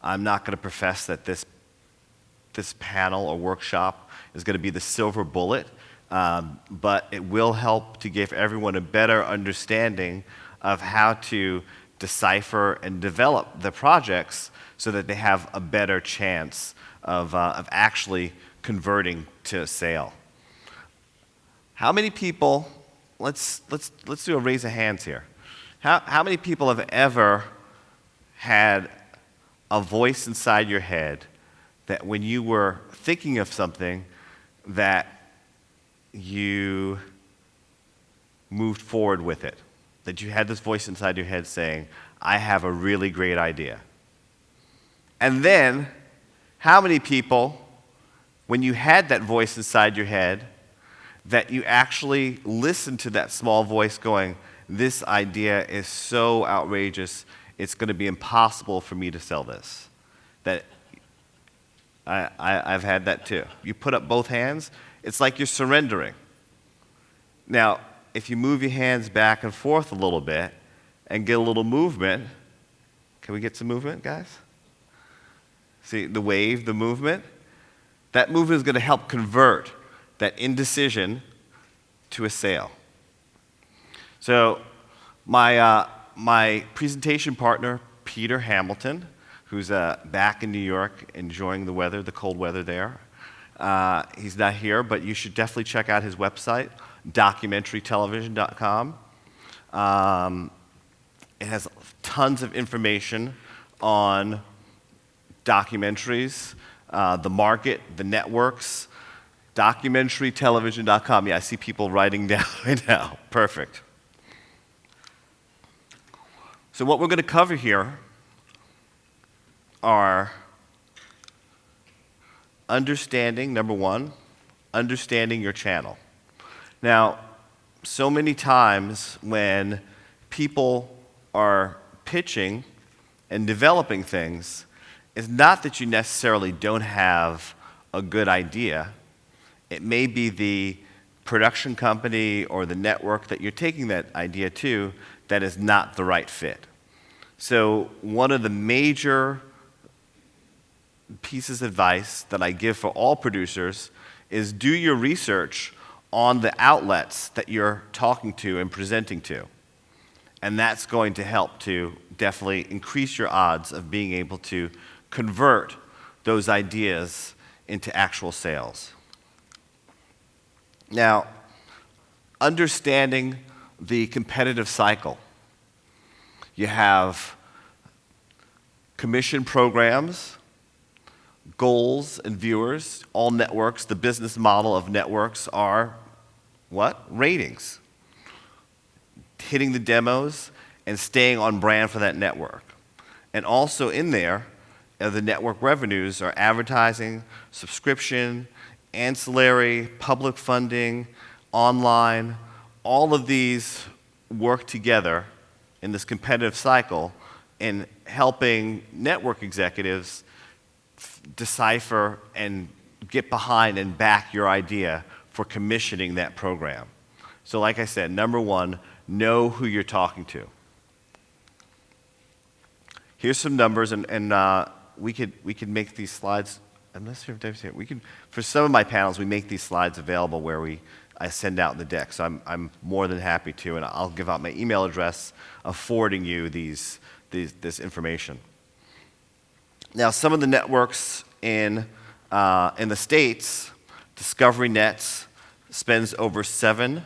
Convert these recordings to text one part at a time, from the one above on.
I'm not going to profess that this panel or workshop is going to be the silver bullet, but it will help to give everyone a better understanding of how to decipher and develop the projects so that they have a better chance of actually converting to a sale. How many people, let's do a raise of hands here. How many people have ever had a voice inside your head that when you were thinking of something that you moved forward with it? That you had this voice inside your head saying, I have a really great idea. And then, how many people, when you had that voice inside your head, that you actually listened to that small voice going, this idea is so outrageous, it's going to be impossible for me to sell this? That I've had that too. You put up both hands, it's like you're surrendering. Now, if you move your hands back and forth a little bit and get a little movement, can we get some movement, guys? See, the wave, the movement? That movement is going to help convert that indecision to a sale. So my presentation partner, Peter Hamilton, who's back in New York enjoying the weather, the cold weather there. He's not here, but you should definitely check out his website, documentarytelevision.com. It has tons of information on documentaries, the market, the networks. Documentarytelevision.com. Yeah, I see people writing down right now. Perfect. So what we're going to cover here are understanding, number one, understanding your channel. Now, so many times when people are pitching and developing things, it's not that you necessarily don't have a good idea. It may be the production company or the network that you're taking that idea to that is not the right fit. So one of the major pieces of advice that I give for all producers is do your research on the outlets that you're talking to and presenting to. And that's going to help to definitely increase your odds of being able to convert those ideas into actual sales. Now, understanding the competitive cycle. You have commission programs, goals, and viewers. All networks, the business model of networks are what? Ratings. Hitting the demos and staying on brand for that network. And also in there, the network revenues are advertising, subscription, ancillary, public funding, online. All of these work together in this competitive cycle in helping network executives decipher and get behind and back your idea for commissioning that program. So like I said, number one, know who you're talking to. Here's some numbers, and we could make these slides. I'm not sure if Dave's here. We could, for some of my panels, we make these slides available where I send out the deck. So I'm more than happy to, and I'll give out my email address of forwarding you this information. Now, some of the networks in the States, Discovery Nets spends over $700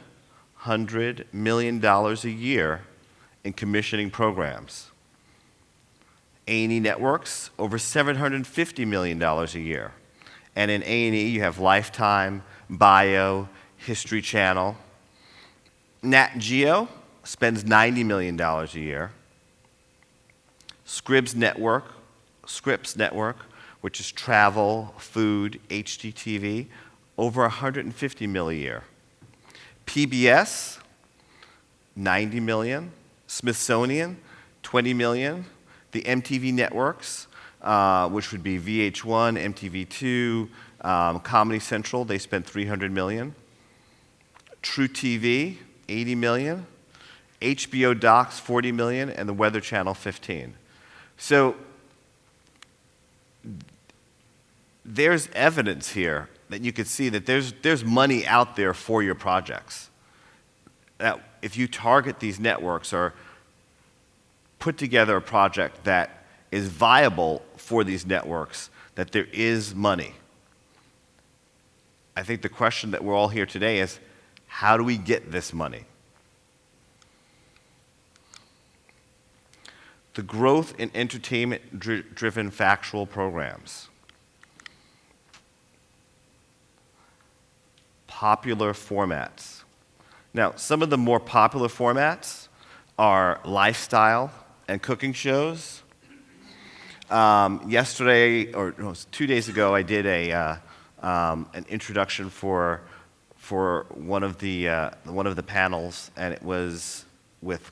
million a year in commissioning programs. A&E Networks, over $750 million a year. And in A&E, you have Lifetime, Bio, History Channel. Nat Geo spends $90 million a year. Scripps Network, which is travel, food, HGTV, over $150 million a year. PBS, $90 million. Smithsonian, $20 million. The MTV networks, which would be VH1, MTV2, Comedy Central, they spent $300 million. True TV, $80 million. HBO Docs, $40 million, and the Weather Channel, $15 million. So there's evidence here that you could see that there's money out there for your projects. That if you target these networks or put together a project that is viable for these networks, that there is money. I think the question that we're all here today is, how do we get this money? The growth in entertainment-driven factual programs. Popular formats. Now, some of the more popular formats are lifestyle and cooking shows. Yesterday, or no, it was 2 days ago, I did an introduction for one of the panels, and it was with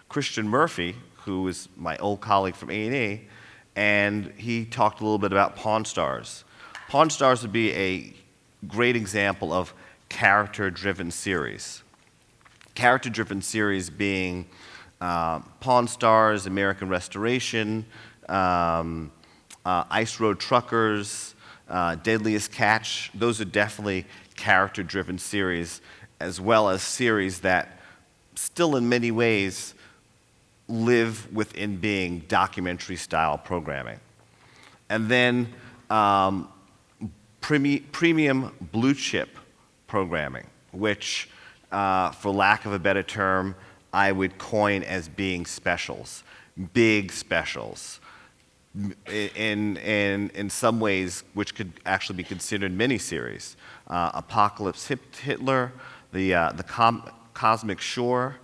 Christian Murphy, who is my old colleague from A&E, and he talked a little bit about Pawn Stars. Pawn Stars would be a great example of character-driven series. Character-driven series being Pawn Stars, American Restoration, Ice Road Truckers, Deadliest Catch. Those are definitely character-driven series, as well as series that still in many ways live within being documentary-style programming. And then premium blue-chip programming, which, for lack of a better term, I would coin as being specials, big specials. In some ways, which could actually be considered miniseries. Apocalypse Hitler, the Cosmic Shore,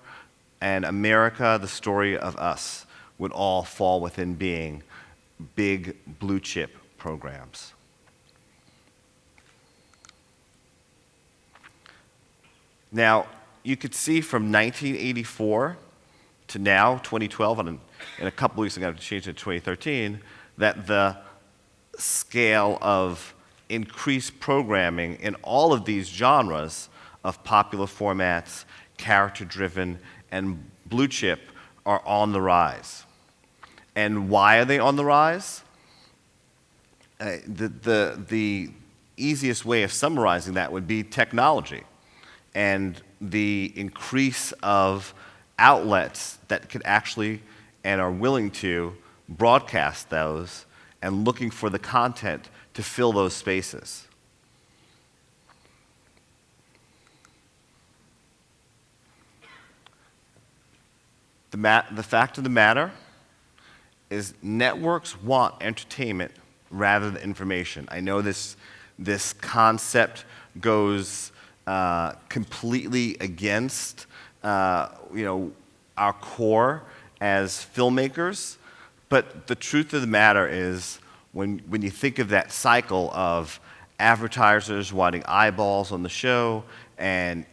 and America, the Story of Us would all fall within being big blue chip programs. Now, you could see from 1984 to now, 2012, and in a couple weeks I'm going to change it to 2013, that the scale of increased programming in all of these genres of popular formats, character-driven, and blue chip are on the rise. And why are they on the rise? The easiest way of summarizing that would be technology and the increase of outlets that could actually and are willing to broadcast those and looking for the content to fill those spaces. The fact of the matter is networks want entertainment rather than information. I know this concept goes completely against our core as filmmakers, but the truth of the matter is when you think of that cycle of advertisers wanting eyeballs on the show and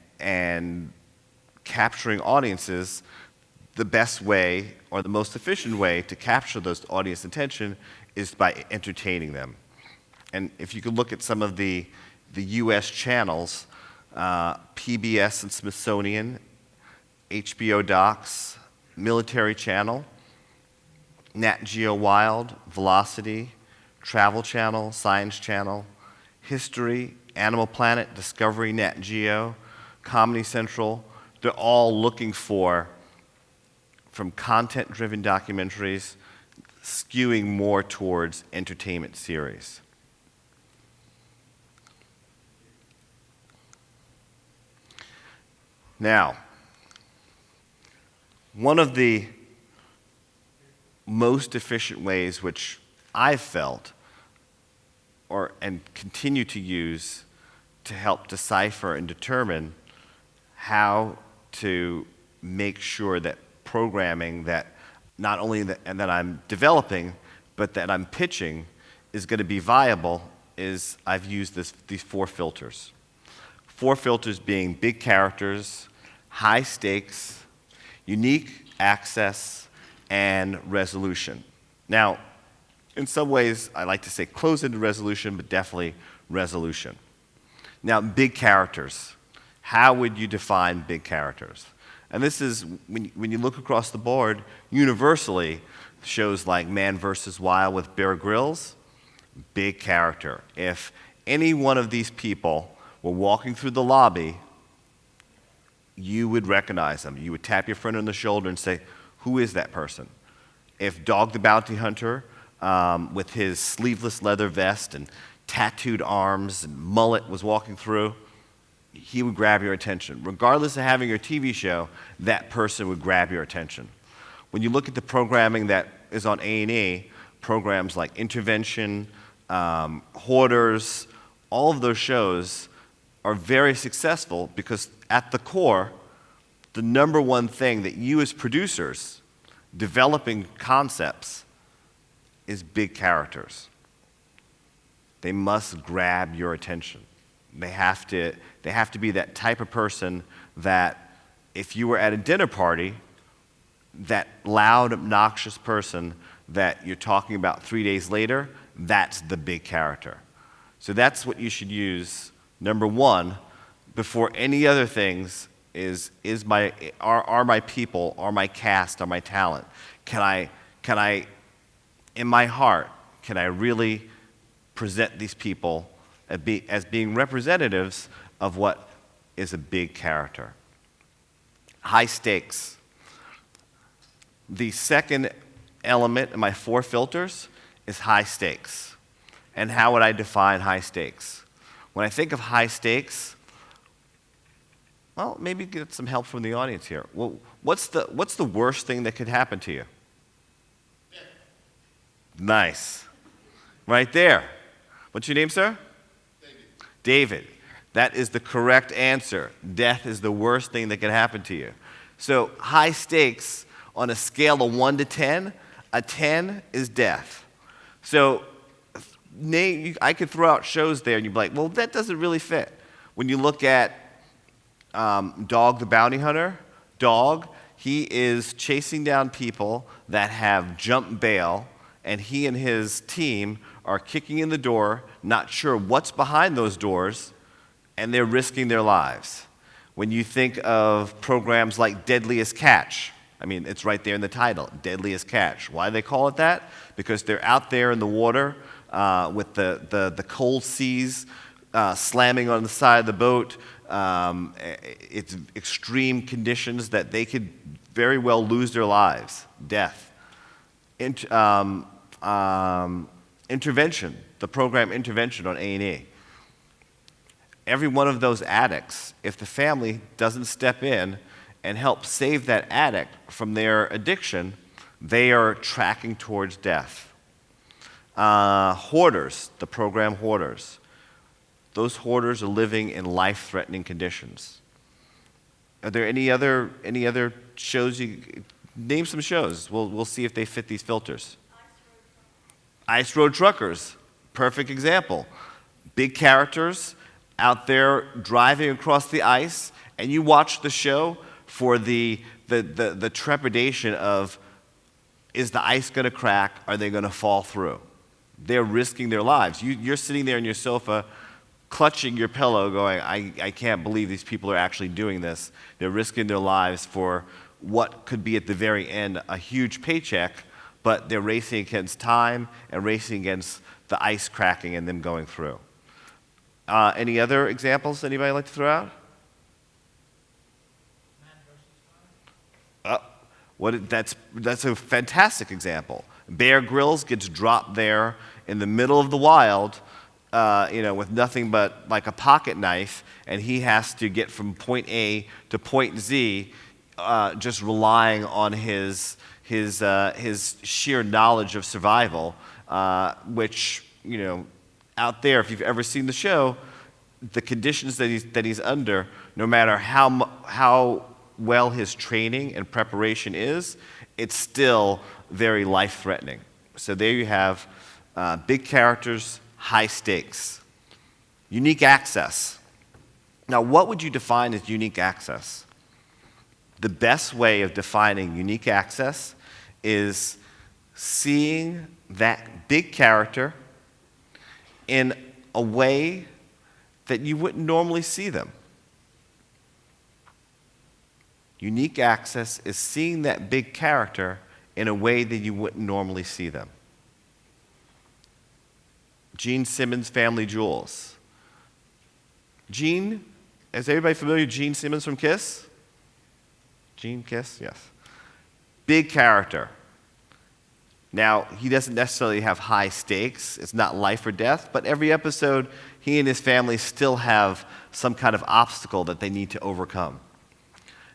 capturing audiences, the best way or the most efficient way to capture those audience attention is by entertaining them. And if you could look at some of the US channels, PBS and Smithsonian, HBO Docs, Military Channel, Nat Geo Wild, Velocity, Travel Channel, Science Channel, History, Animal Planet, Discovery, Nat Geo, Comedy Central, they're all looking for, from content-driven documentaries, skewing more towards entertainment series. Now, one of the most efficient ways which I've felt and continue to use to help decipher and determine how to make sure that programming that not only that I'm developing, but that I'm pitching is going to be viable is I've used these 4 filters. 4 filters being big characters, high stakes, unique access, and resolution. Now, in some ways, I like to say close-ended resolution, but definitely resolution. Now, big characters. How would you define big characters? And this is, when you look across the board, universally, shows like Man vs. Wild with Bear Grylls, big character. If any one of these people were walking through the lobby, you would recognize them. You would tap your friend on the shoulder and say, who is that person? If Dog the Bounty Hunter, with his sleeveless leather vest and tattooed arms and mullet was walking through, he would grab your attention. Regardless of having your TV show, that person would grab your attention. When you look at the programming that is on A&E, programs like Intervention, Hoarders, all of those shows are very successful because at the core, the number one thing that you as producers developing concepts is big characters. They must grab your attention. They have to be that type of person that if you were at a dinner party, that loud, obnoxious person that you're talking about 3 days later, that's the big character. So that's what you should use, number one, before any other things are my people, are my cast, are my talent? Can I, in my heart, can I really present these people as being representatives of what is a big character? High stakes. The second element in my 4 filters is high stakes. And how would I define high stakes? When I think of high stakes, well, maybe get some help from the audience here. Well, what's the worst thing that could happen to you? Yeah. Nice. Right there. What's your name, sir? David. That is the correct answer. Death is the worst thing that can happen to you. So high stakes on a scale of 1 to 10, a 10 is death. So I could throw out shows there and you'd be like, well, that doesn't really fit. When you look at Dog the Bounty Hunter, Dog, he is chasing down people that have jumped bail, and he and his team are kicking in the door, not sure what's behind those doors, and they're risking their lives. When you think of programs like Deadliest Catch, I mean, it's right there in the title, Deadliest Catch. Why do they call it that? Because they're out there in the water with the cold seas slamming on the side of the boat. It's extreme conditions that they could very well lose their lives, death. Intervention, the program Intervention on A&E. Every one of those addicts, if the family doesn't step in and help save that addict from their addiction, they are tracking towards death. Hoarders, the program Hoarders. Those hoarders are living in life-threatening conditions. Are there any other shows? Name some shows. We'll see if they fit these filters. Ice Road Truckers, perfect example. Big characters out there driving across the ice, and you watch the show for the trepidation of, is the ice going to crack? Are they going to fall through? They're risking their lives. You're sitting there on your sofa clutching your pillow going, I can't believe these people are actually doing this. They're risking their lives for what could be at the very end a huge paycheck, but they're racing against time and racing against the ice cracking and them going through. Any other examples anybody like to throw out? That's a fantastic example. Bear Grylls gets dropped there in the middle of the wild, with nothing but like a pocket knife, and he has to get from point A to point Z, just relying on his sheer knowledge of survival, which out there, if you've ever seen the show, the conditions that he's under, no matter how well his training and preparation is, it's still very life-threatening. So there you have big characters, high stakes. Unique access. Now, what would you define as unique access? The best way of defining unique access is seeing that big character in a way that you wouldn't normally see them. Unique access is seeing that big character in a way that you wouldn't normally see them. Gene Simmons' Family Jewels. Gene, is everybody familiar with Gene Simmons from Kiss? Gene Kiss, yes. Big character. Now, he doesn't necessarily have high stakes. It's not life or death, but every episode, he and his family still have some kind of obstacle that they need to overcome.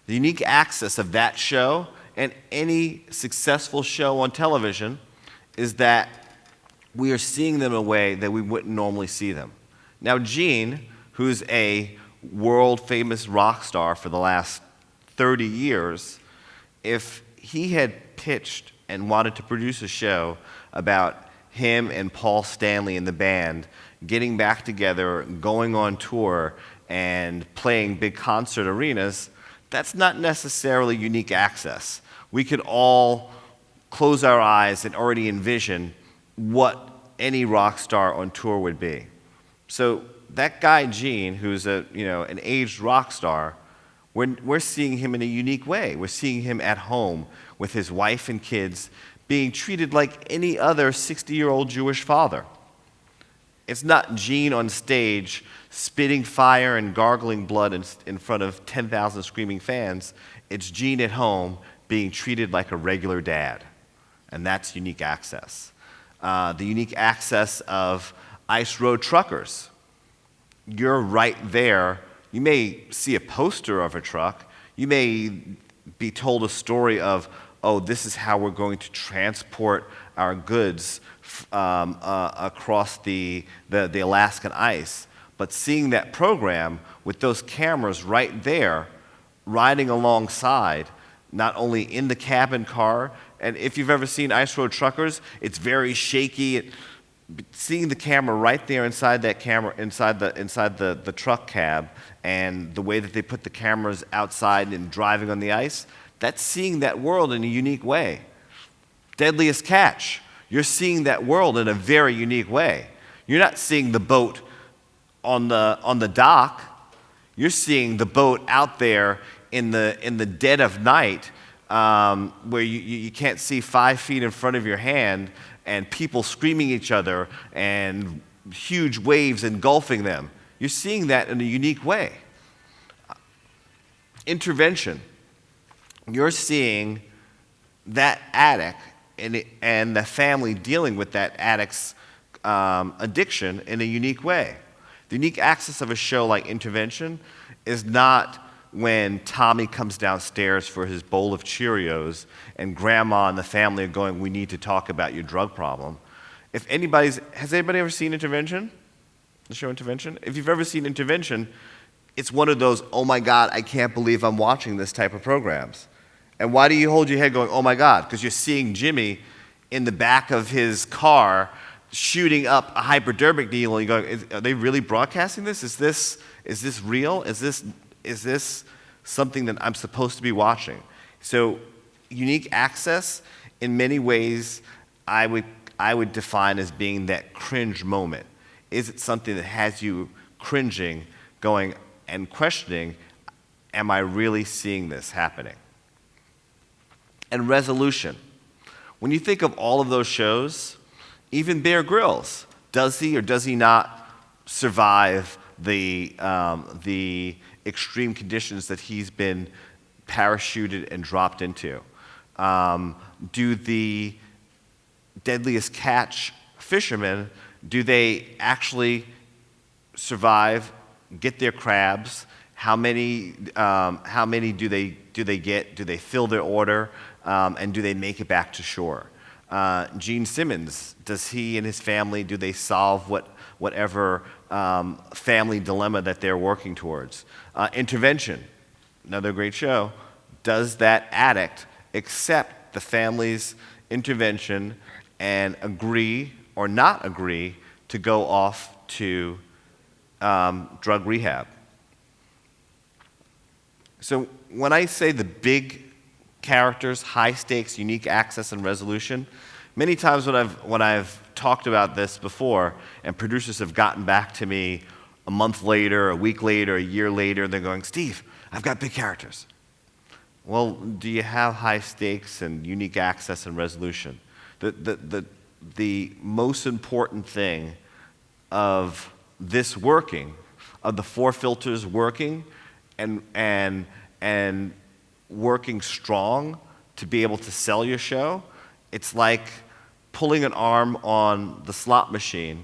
The unique access of that show and any successful show on television is that we are seeing them in a way that we wouldn't normally see them. Now, Gene, who's a world-famous rock star for the last 30 years, if he had pitched and wanted to produce a show about him and Paul Stanley and the band getting back together, going on tour, and playing big concert arenas, that's not necessarily unique access. We could all close our eyes and already envision what any rock star on tour would be. So that guy Gene, who's an aged rock star, we're seeing him in a unique way. We're seeing him at home with his wife and kids being treated like any other 60-year-old Jewish father. It's not Gene on stage spitting fire and gargling blood in front of 10,000 screaming fans. It's Gene at home being treated like a regular dad. And that's unique access. The unique access of Ice Road Truckers. You're right there. You may see a poster of a truck. You may be told a story of, oh, this is how we're going to transport our goods across the Alaskan ice. But seeing that program with those cameras right there, riding alongside, not only in the cabin car, and if you've ever seen Ice Road Truckers, it's very shaky. Seeing the camera right there inside the truck cab, and the way that they put the cameras outside and driving on the ice, that's seeing that world in a unique way. Deadliest Catch, you're seeing that world in a very unique way. You're not seeing the boat on the dock. You're seeing the boat out there in the dead of night, where you can't see 5 feet in front of your hand, and people screaming at each other and huge waves engulfing them. You're seeing that in a unique way. Intervention. You're seeing that addict and the family dealing with that addict's addiction in a unique way. The unique access of a show like Intervention is not when Tommy comes downstairs for his bowl of Cheerios and Grandma and the family are going, we need to talk about your drug problem. Has anybody ever seen Intervention? The show Intervention? If you've ever seen Intervention, it's one of those, oh my God, I can't believe I'm watching this type of programs. And why do you hold your head going, oh my God? Because you're seeing Jimmy in the back of his car shooting up a hypodermic needle, and you're going, are they really broadcasting this? Is this real? Is this something that I'm supposed to be watching? So unique access, in many ways, I would define as being that cringe moment. Is it something that has you cringing, going and questioning, am I really seeing this happening? And resolution. When you think of all of those shows, even Bear Grylls, does he or does he not survive the extreme conditions that he's been parachuted and dropped into? Do the Deadliest Catch fishermen, do they actually survive, get their crabs? How many do they get? Do they fill their order? And do they make it back to shore? Gene Simmons, does he and his family, do they solve whatever family dilemma that they're working towards? Intervention, another great show. Does that addict accept the family's intervention and agree or not agree to go off to drug rehab? So when I say the big characters, high stakes, unique access, and resolution, many times when I've talked about this before, and producers have gotten back to me a month later, a week later, a year later, they're going, Steve, I've got big characters. Well, do you have high stakes and unique access and resolution? The most important thing of this working, of the 4 filters working and working strong to be able to sell your show, it's like pulling an arm on the slot machine.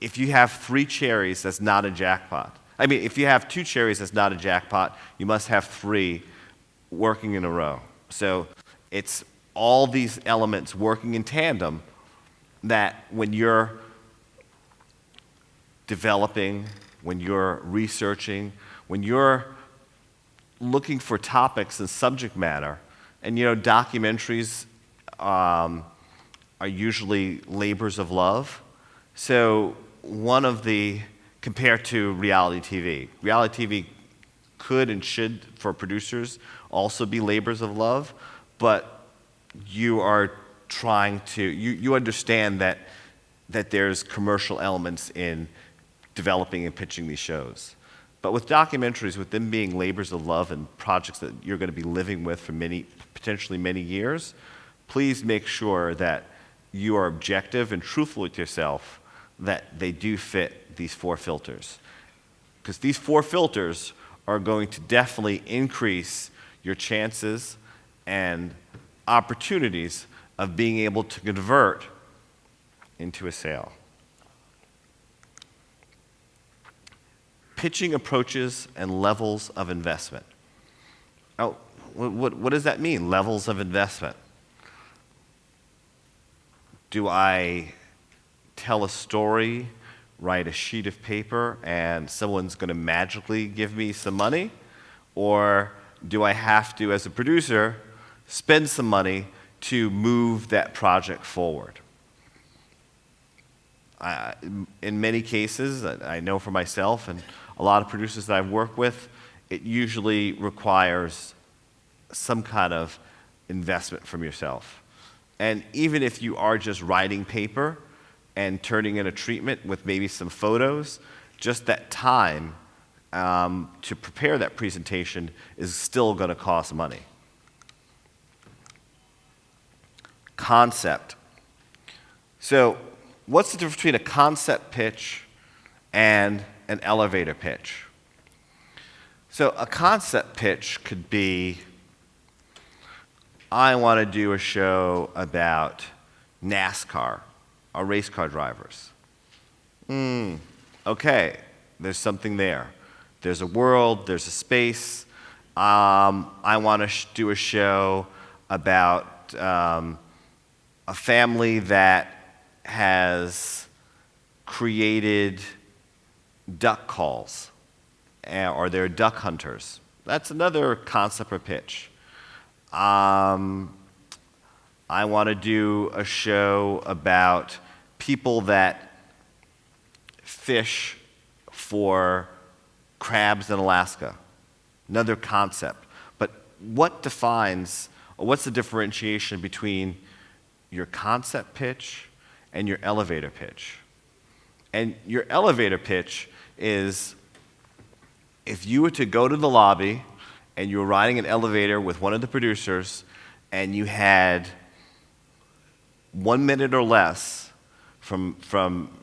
If you have 3 cherries, that's not a jackpot. I mean, if you have 2 cherries, that's not a jackpot. You must have 3 working in a row. So it's all these elements working in tandem that when you're developing, when you're researching, when you're looking for topics and subject matter, and documentaries are usually labors of love. So compared to reality TV could and should, for producers, also be labors of love, but you are trying to, you understand that there's commercial elements in developing and pitching these shows. But with documentaries, with them being labors of love and projects that you're going to be living with for potentially many years, please make sure that you are objective and truthful with yourself, that they do fit these 4 filters. Because these 4 filters are going to definitely increase your chances and opportunities of being able to convert into a sale. Pitching approaches and levels of investment. Oh, what does that mean, levels of investment? Do I tell a story, write a sheet of paper, and someone's going to magically give me some money? Or do I have to, as a producer, spend some money to move that project forward? In many cases, I know for myself and a lot of producers that I've worked with, it usually requires some kind of investment from yourself. And even if you are just writing paper and turning in a treatment with maybe some photos, just that time to prepare that presentation is still going to cost money. Concept. So what's the difference between a concept pitch and an elevator pitch? So a concept pitch could be, I want to do a show about NASCAR or race car drivers. Okay, there's something there. There's a world, there's a space. I want to do a show about a family that has created duck calls, or they're duck hunters. That's another concept or pitch. I want to do a show about people that fish for crabs in Alaska. Another concept. But what defines, or what's the differentiation between your concept pitch and your elevator pitch? And your elevator pitch is, if you were to go to the lobby and you were riding an elevator with one of the producers and you had 1 minute or less from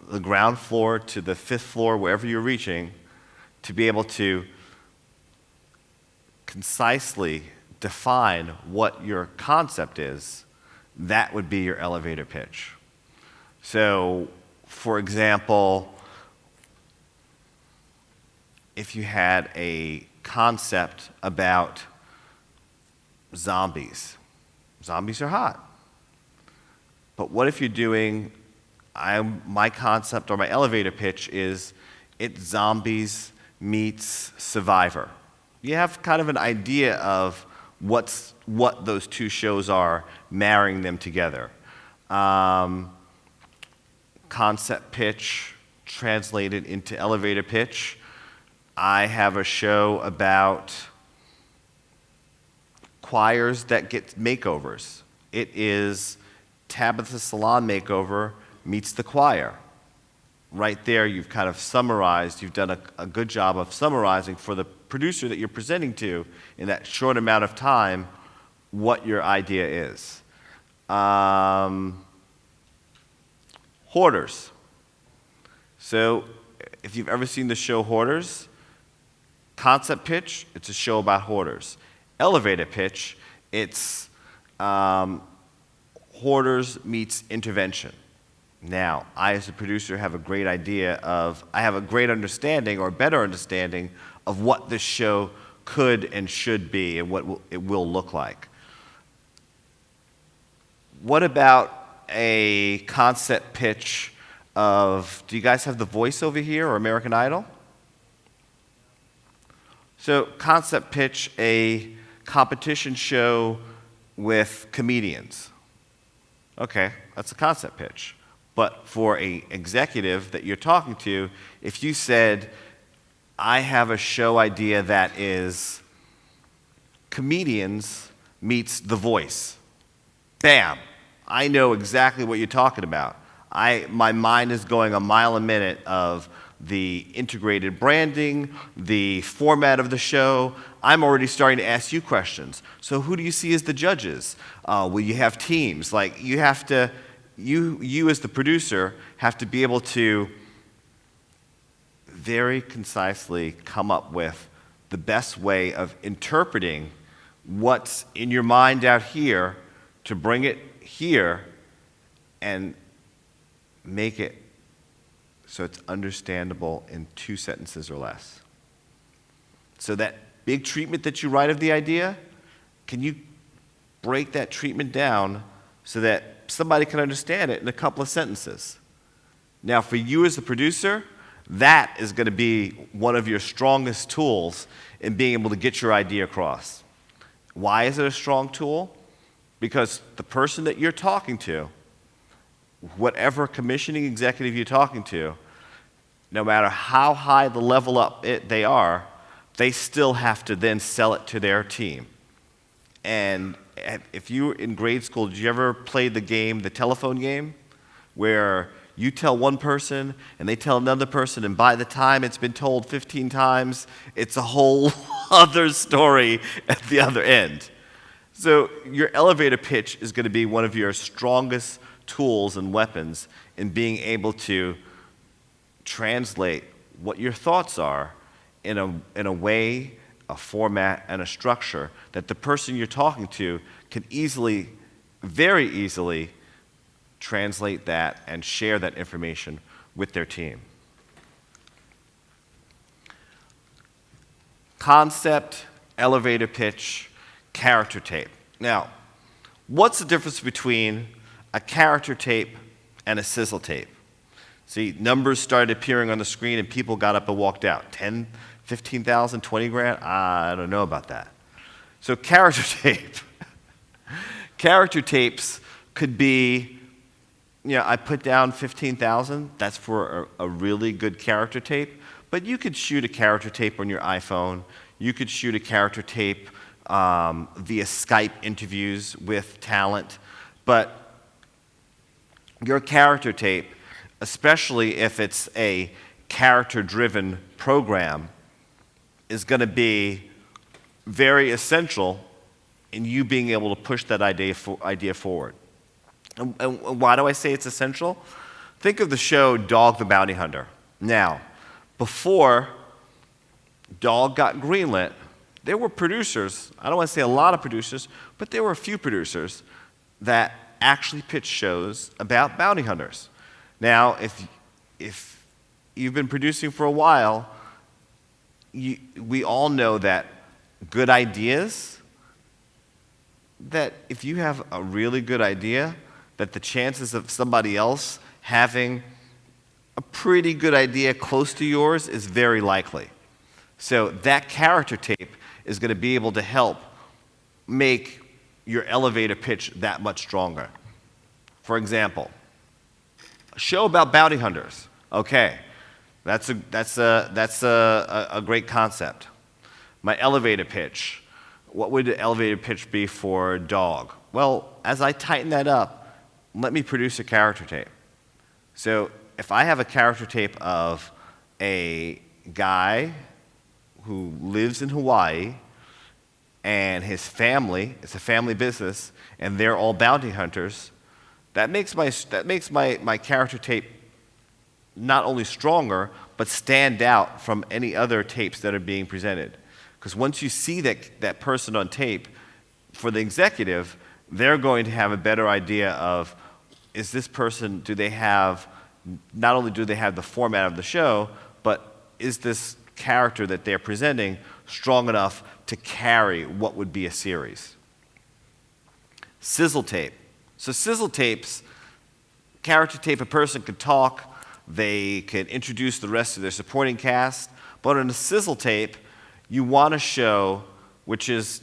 the ground floor to the 5th floor, wherever you're reaching, to be able to concisely define what your concept is, that would be your elevator pitch. So, for example, if you had a concept about zombies. Zombies are hot. But what if you're doing, my concept or my elevator pitch is, it's zombies meets Survivor. You have kind of an idea of what those two shows are, marrying them together. Concept pitch translated into elevator pitch. I have a show about choirs that get makeovers. It is Tabitha's Salon Makeover meets the choir. Right there, you've kind of summarized, you've done a good job of summarizing for the producer that you're presenting to in that short amount of time what your idea is. Hoarders. So if you've ever seen the show Hoarders, concept pitch, it's a show about hoarders. Elevator pitch, it's hoarders meets intervention. Now, I as a producer have a great I have a great understanding or better understanding of what this show could and should be and what it will look like. What about a concept pitch of, do you guys have The Voice over here or American Idol? So concept pitch, a competition show with comedians. Okay, that's a concept pitch. But for an executive that you're talking to, if you said, I have a show idea that is comedians meets The Voice, bam, I know exactly what you're talking about. My mind is going a mile a minute of the integrated branding, the format of the show. I'm already starting to ask you questions. So who do you see as the judges? Will you have teams? Like you have to, you as the producer have to be able to very concisely come up with the best way of interpreting what's in your mind out here to bring it here and make it so it's understandable in 2 sentences or less. So that big treatment that you write of the idea, can you break that treatment down so that somebody can understand it in a couple of sentences? Now, for you as the producer, that is going to be one of your strongest tools in being able to get your idea across. Why is it a strong tool? Because the person that you're talking to, whatever commissioning executive you're talking to, no matter how high the level up they are, they still have to then sell it to their team. And if you were in grade school, did you ever play the game, the telephone game, where you tell one person and they tell another person, and by the time it's been told 15 times, it's a whole other story at the other end. So your elevator pitch is going to be one of your strongest tools and weapons in being able to translate what your thoughts are in a way, a format, and a structure that the person you're talking to can easily, very easily, translate that and share that information with their team. Concept, elevator pitch, character tape. Now, what's the difference between a character tape and a sizzle tape? See, numbers started appearing on the screen and people got up and walked out. 10, 15,000, 20 grand? I don't know about that. So character tape. Character tapes could be, I put down 15,000. That's for a really good character tape. But you could shoot a character tape on your iPhone. You could shoot a character tape via Skype interviews with talent. But your character tape, especially if it's a character-driven program, is going to be very essential in you being able to push that idea forward. And why do I say it's essential? Think of the show Dog the Bounty Hunter. Now, before Dog got greenlit, there were producers, I don't want to say a lot of producers, but there were a few producers that actually pitched shows about bounty hunters. Now, if you've been producing for a while, we all know that good ideas, that if you have a really good idea, that the chances of somebody else having a pretty good idea close to yours is very likely. So that character tape is going to be able to help make your elevator pitch that much stronger. For example, a show about bounty hunters. Okay, that's a great concept. My elevator pitch. What would the elevator pitch be for Dog? Well, as I tighten that up, let me produce a character tape. So if I have a character tape of a guy who lives in Hawaii and his family, it's a family business, and they're all bounty hunters, that makes my character tape not only stronger, but stand out from any other tapes that are being presented. Because once you see that person on tape, for the executive, they're going to have a better idea of, is this person, not only do they have the format of the show, but is this character that they're presenting strong enough to carry what would be a series? Sizzle tape. So sizzle tapes, character tape, a person could talk, they could introduce the rest of their supporting cast, but on a sizzle tape, you want to show, which is,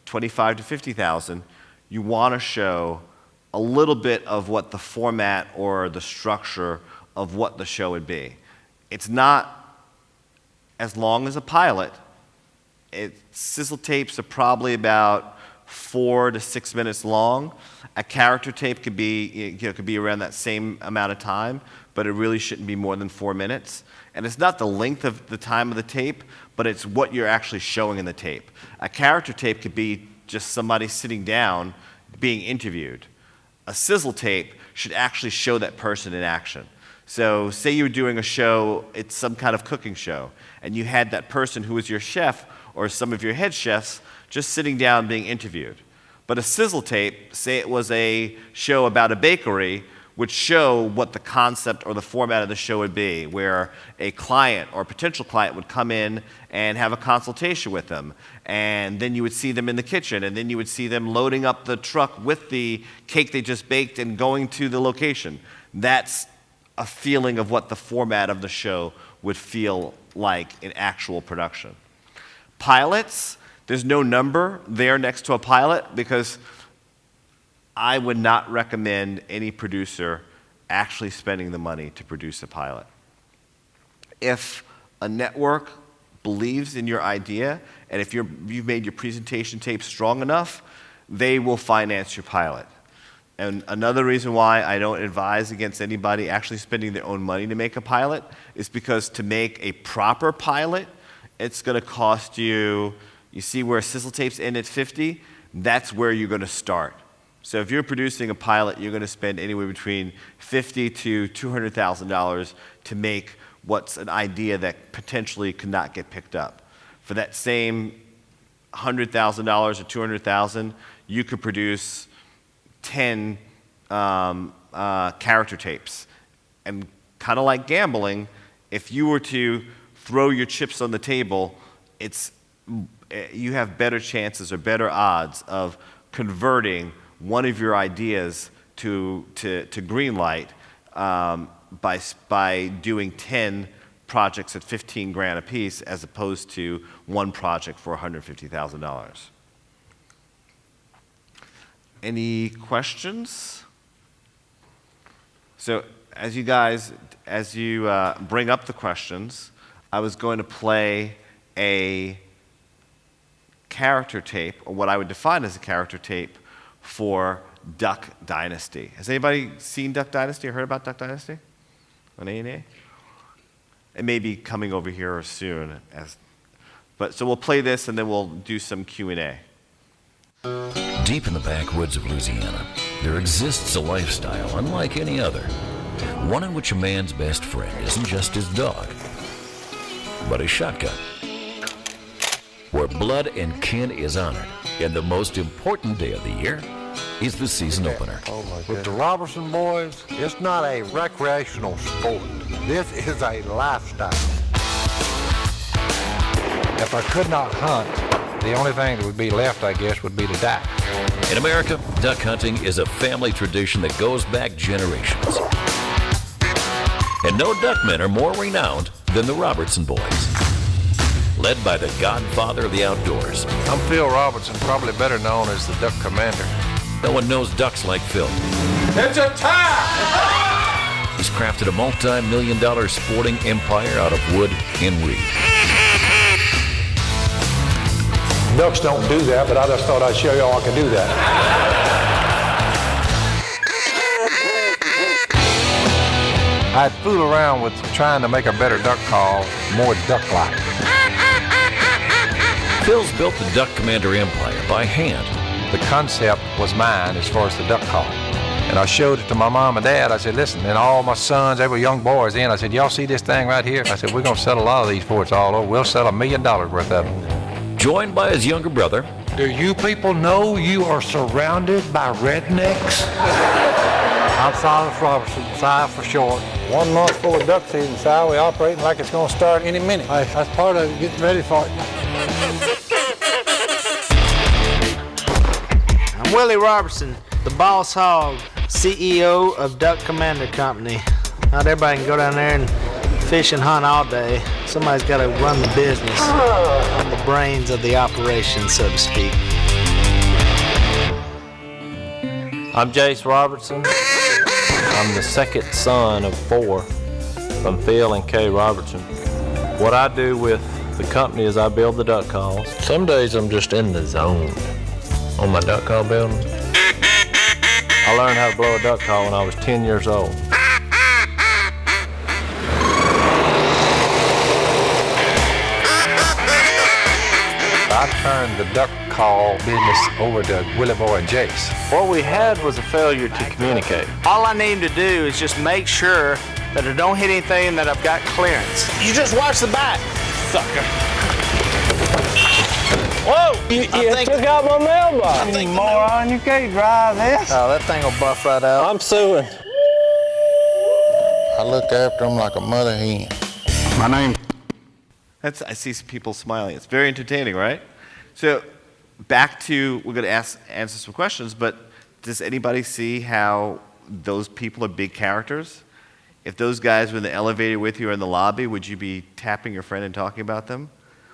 25 to 50,000, you want to show a little bit of what the format or the structure of what the show would be. It's not as long as a pilot. Sizzle tapes are probably about 4 to 6 minutes long. A character tape could be around that same amount of time, but it really shouldn't be more than 4 minutes. And it's not the length of the time of the tape, but it's what you're actually showing in the tape. A character tape could be just somebody sitting down being interviewed. A sizzle tape should actually show that person in action. So say you're doing a show, it's some kind of cooking show, and you had that person who was your chef or some of your head chefs just sitting down being interviewed. But a sizzle tape, say it was a show about a bakery, would show what the concept or the format of the show would be, where a client or a potential client would come in and have a consultation with them, and then you would see them in the kitchen, and then you would see them loading up the truck with the cake they just baked and going to the location. That's a feeling of what the format of the show would feel like in actual production. Pilots, there's no number there next to a pilot because I would not recommend any producer actually spending the money to produce a pilot. If a network believes in your idea, and if you've made your presentation tape strong enough, they will finance your pilot. And another reason why I don't advise against anybody actually spending their own money to make a pilot is because to make a proper pilot, it's going to cost you see where sizzle tapes end at 50? That's where you're going to start. So if you're producing a pilot, you're going to spend anywhere between $50,000 to $200,000 to make what's an idea that potentially could not get picked up. For that same $100,000 or $200,000, you could produce 10 character tapes. And kind of like gambling, if you were to throw your chips on the table, you have better chances or better odds of converting one of your ideas to green light by doing 10 projects at $15,000 a piece as opposed to one project for $150,000. Any questions? So as you bring up the questions, I was going to play a character tape, or what I would define as a character tape, for Duck Dynasty. Has anybody seen Duck Dynasty or heard about Duck Dynasty on A&A? It may be coming over here soon. So we'll play this and then we'll do some Q&A. Deep in the backwoods of Louisiana, there exists a lifestyle unlike any other. One in which a man's best friend isn't just his dog, but his shotgun. Where blood and kin is honored, and the most important day of the year is the season opener. With the Robertson boys, it's not a recreational sport. This is a lifestyle. If I could not hunt, the only thing that would be left, I guess, would be to die. In America, duck hunting is a family tradition that goes back generations. And no duckmen are more renowned than the Robertson boys. Led by the godfather of the outdoors. I'm Phil Robertson, probably better known as the Duck Commander. No one knows ducks like Phil. It's a tie! He's crafted a multi-million-dollar sporting empire out of wood and reed. Ducks don't do that, but I just thought I'd show y'all I can do that. I'd fool around with trying to make a better duck call more duck-like. Phil's built the Duck Commander empire by hand. The concept was mine as far as the duck call. And I showed it to my mom and dad. I said, listen, and all my sons, they were young boys then. I said, y'all see this thing right here? I said, we're going to sell a lot of these before it's all over. We'll sell $1 million worth of them. Joined by his younger brother, Do you people know you are surrounded by rednecks? I'm Silas Robertson, Si for short. 1 month full of duck season, Si. We operating like it's going to start any minute. Hey, that's part of it, getting ready for it. I'm Willie Robertson, the boss hog, CEO of Duck Commander Company. Not everybody can go down there and fish and hunt all day. Somebody's got to run the business. I'm the brains of the operation, so to speak. I'm Jace Robertson. I'm the second son of 4 from Phil and Kay Robertson. What I do with the company is I build the duck calls. Some days I'm just in the zone on my duck call building. I learned how to blow a duck call when I was 10 years old. I turned the duck call business over to Willie Boy and Jace. What we had was a failure to communicate. All I need to do is just make sure that I don't hit anything and that I've got clearance. You just watch the back, sucker. Whoa! You took out my mailbox. You moron, you can't drive this. Oh, that thing will buff right out. I'm suing. I look after them like a mother hen. My name. I see some people smiling. It's very entertaining, right? So back to, we're going to answer some questions, but does anybody see how those people are big characters? If those guys were in the elevator with you or in the lobby, would you be tapping your friend and talking about them?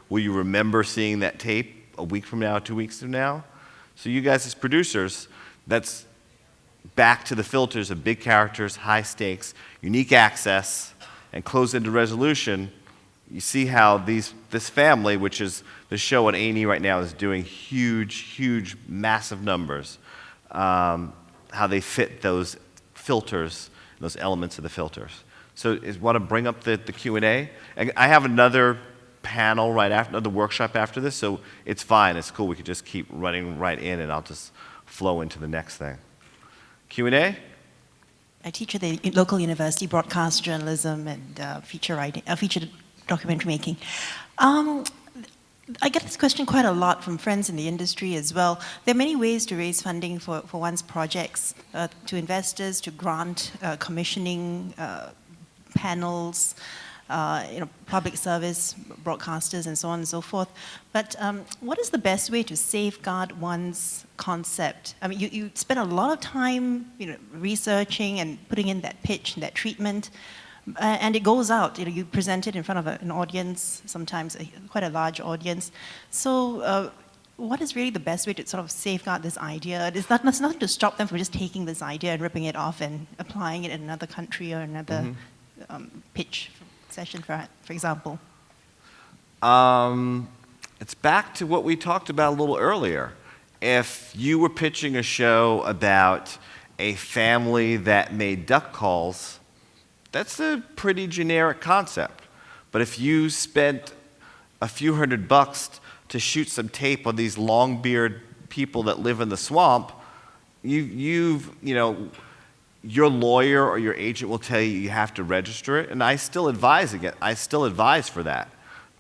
Will you remember seeing that tape a week from now, 2 weeks from now? So you guys as producers, that's back to the filters of big characters, high stakes, unique access, and close-ended resolution. You see how this family, which is the show on A&E right now, is doing huge, massive numbers. How they fit those filters, those elements of the filters. So, want to bring up the Q&A? And I have another panel right after, another workshop after this, so it's fine. It's cool. We could just keep running right in, and I'll just flow into the next thing. Q&A? I teach at the local university, broadcast journalism and feature documentary making. I get this question quite a lot from friends in the industry as well. There are many ways to raise funding for one's projects, to investors, to grant commissioning panels, public service broadcasters, and so on and so forth. But what is the best way to safeguard one's concept? I mean, you spend a lot of time, researching and putting in that pitch and that treatment. And it goes out. You present it in front of an audience, sometimes quite a large audience. So, what is really the best way to sort of safeguard this idea? It's nothing to stop them from just taking this idea and ripping it off and applying it in another country or another pitch session, for example. It's back to what we talked about a little earlier. If you were pitching a show about a family that made duck calls, that's a pretty generic concept. But if you spent a few $100 to shoot some tape on these long-beard people that live in the swamp, your lawyer or your agent will tell you have to register it, and I still advise for that.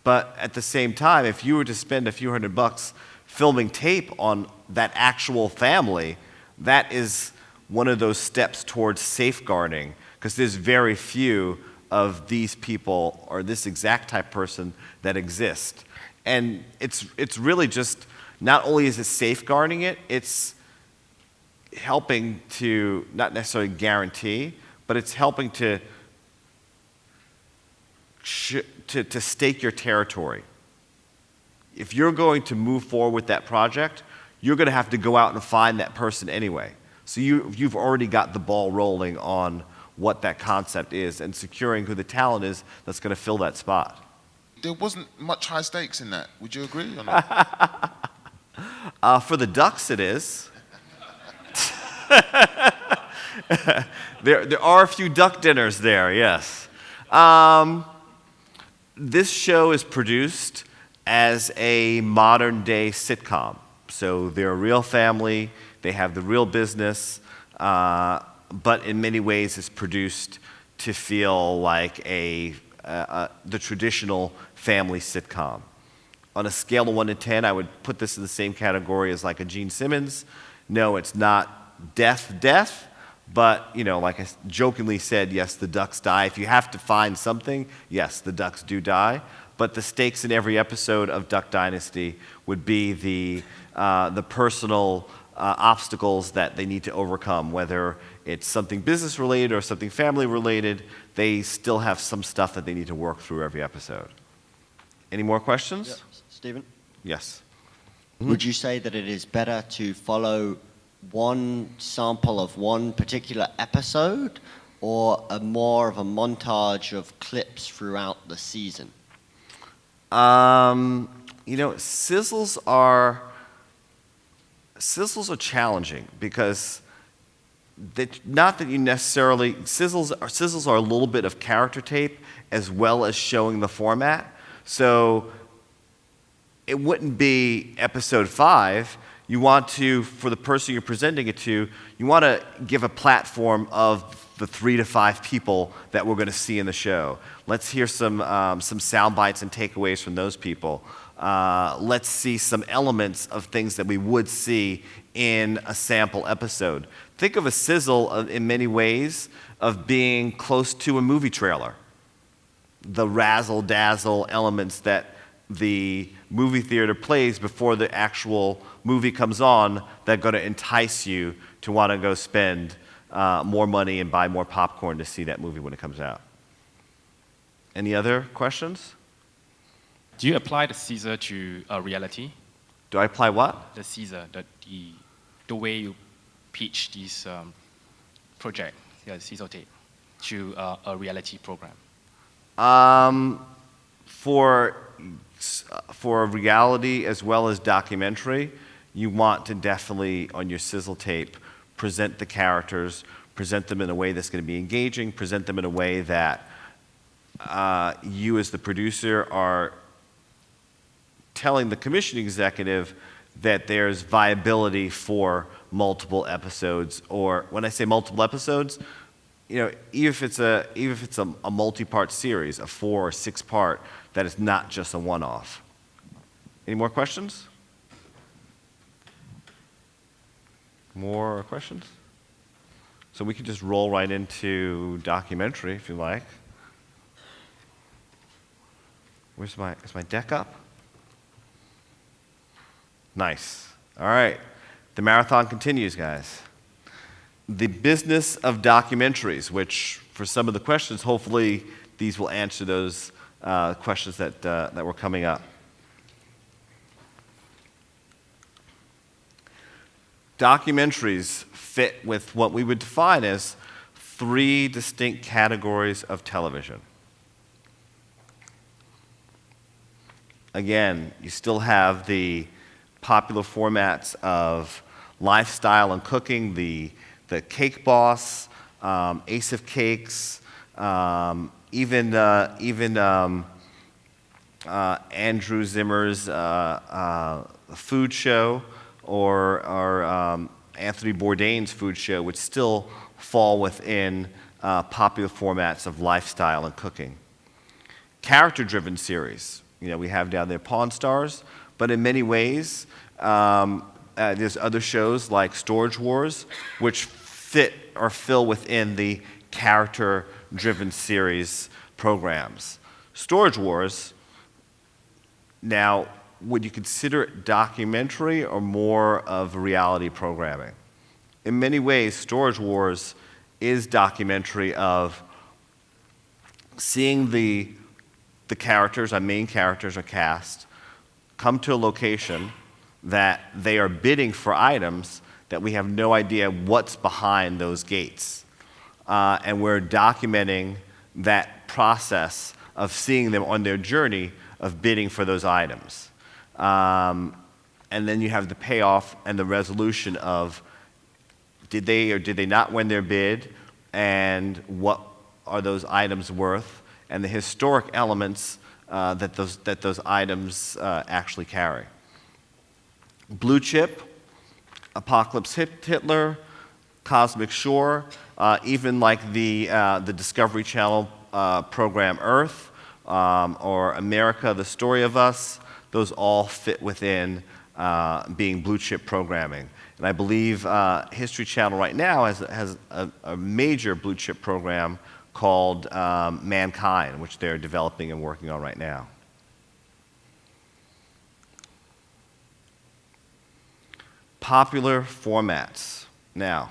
But at the same time, if you were to spend a few $100 filming tape on that actual family, that is one of those steps towards safeguarding, because there's very few of these people or this exact type person that exist. And it's really just, not only is it safeguarding it, it's helping to not necessarily guarantee, but it's helping to stake your territory. If you're going to move forward with that project, you're going to have to go out and find that person anyway. So you've already got the ball rolling on what that concept is and securing who the talent is that's going to fill that spot. There wasn't much high stakes in that. Would you agree or not? For the ducks, it is. There are a few duck dinners there, yes. This show is produced as a modern-day sitcom. So they're a real family. They have the real business. but in many ways is produced to feel like the traditional family sitcom. On a scale of 1 to 10, I would put this in the same category as like a Gene Simmons. No, it's not death, but, you know, like I jokingly said, yes, the ducks die. If you have to find something, yes, the ducks do die. But the stakes in every episode of Duck Dynasty would be the personal obstacles that they need to overcome, whether it's something business related or something family related. They still have some stuff that they need to work through every episode. Any more questions? Yeah. Stephen? Yes. Would you say that it is better to follow one sample of one particular episode or more of a montage of clips throughout the season? You know, Sizzles are challenging because not that you necessarily, Sizzles are a little bit of character tape as well as showing the format. So it wouldn't be episode 5. You want to, for the person you're presenting it to, you want to give a platform of the 3 to 5 people that we're going to see in the show. Let's hear some sound bites and takeaways from those people. Let's see some elements of things that we would see in a sample episode. Think of a sizzle in many ways of being close to a movie trailer. The razzle-dazzle elements that the movie theater plays before the actual movie comes on that are going to entice you to want to go spend more money and buy more popcorn to see that movie when it comes out. Any other questions? Do you apply the Caesar to reality? Do I apply what? The Caesar, the way you pitch this project, the Caesar tape, to a reality program? For reality as well as documentary, you want to definitely, on your sizzle tape, present the characters, present them in a way that's going to be engaging, present them in a way that you as the producer are telling the commissioning executive that there's viability for multiple episodes. Or when I say multiple episodes, you know, even if it's a multi-part series, a 4 or 6 part, that is not just a one-off. Any more questions? More questions? So we can just roll right into documentary if you like. Is my deck up? Nice. All right. The marathon continues, guys. The business of documentaries, which for some of the questions, hopefully these will answer those questions that were coming up. Documentaries fit with what we would define as 3 distinct categories of television. Again, you still have the popular formats of lifestyle and cooking, the Cake Boss, Ace of Cakes, even Andrew Zimmer's food show, or Anthony Bourdain's food show, which still fall within popular formats of lifestyle and cooking. Character-driven series, you know, we have down there Pawn Stars, but in many ways, there's other shows like Storage Wars, which fit or fill within the character-driven series programs. Storage Wars, now, would you consider it documentary or more of reality programming? In many ways, Storage Wars is documentary of seeing the characters, our main characters are cast, come to a location that they are bidding for items that we have no idea what's behind those gates. And we're documenting that process of seeing them on their journey of bidding for those items. And then you have the payoff and the resolution of did they or did they not win their bid, and what are those items worth, and the historic elements that those items actually carry. Blue Chip, Apocalypse Hitler, Cosmic Shore, even like the Discovery Channel program Earth, or America, The Story of Us, those all fit within being blue chip programming. And I believe History Channel right now has a major blue chip program called Mankind, which they're developing and working on right now. Popular formats. Now,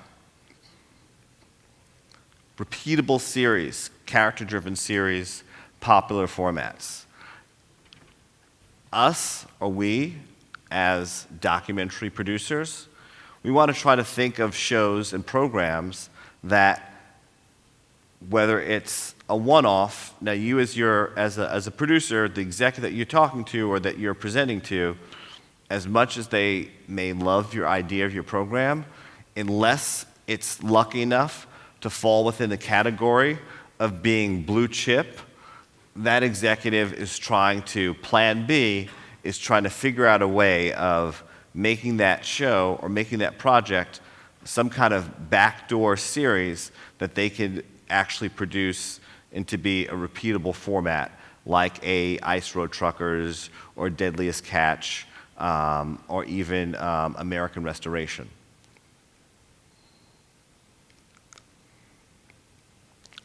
repeatable series, character-driven series, popular formats. Us, or we, as documentary producers, we want to try to think of shows and programs that, whether it's a one-off, now you as a producer, the executive that you're talking to or that you're presenting to, as much as they may love your idea of your program, unless it's lucky enough to fall within the category of being blue chip, that executive is trying to, plan B, is trying to figure out a way of making that show or making that project some kind of backdoor series that they could actually produce into be a repeatable format, like a Ice Road Truckers or Deadliest Catch, or even American Restoration.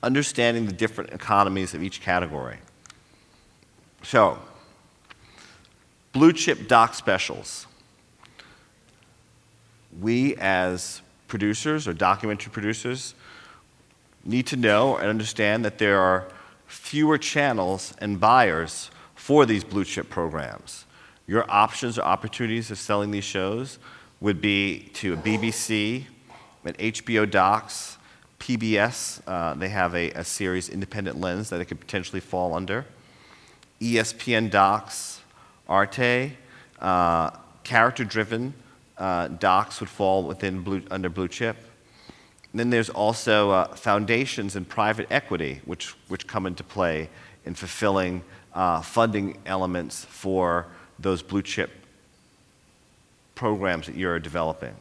Understanding the different economies of each category. So, blue chip doc specials. We as producers or documentary producers need to know and understand that there are fewer channels and buyers for these blue chip programs. Your options or opportunities of selling these shows would be to a BBC, an HBO Docs, PBS. They have a series, Independent Lens, that it could potentially fall under. ESPN Docs, Arte, character-driven docs would fall within under blue chip. And then there's also foundations and private equity, which come into play in fulfilling funding elements for those blue chip programs that you're developing.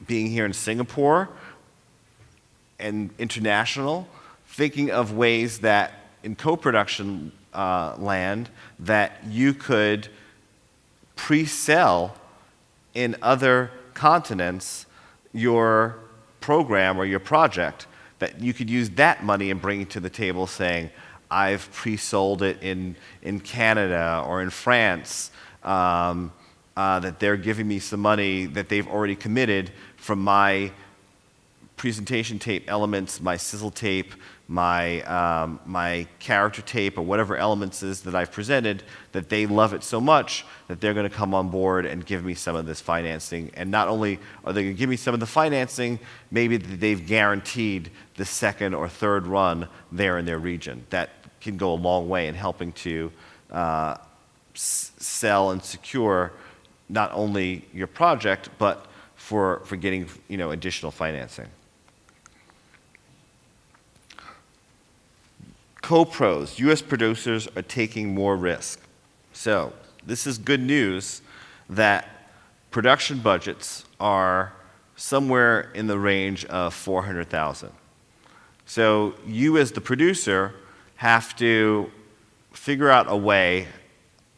Being here in Singapore and international, thinking of ways that in co-production land that you could pre-sell in other continents your program or your project, that you could use that money and bring it to the table saying, I've pre-sold it in Canada or in France, that they're giving me some money that they've already committed from my presentation tape elements, my sizzle tape, my character tape, or whatever elements is that I've presented, that they love it so much that they're going to come on board and give me some of this financing. And not only are they going to give me some of the financing, maybe they've guaranteed the second or third run there in their region. That can go a long way in helping to sell and secure not only your project, but for getting additional financing. Co-pros, U.S. producers are taking more risk. So this is good news that production budgets are somewhere in the range of $400,000. So you as the producer have to figure out a way,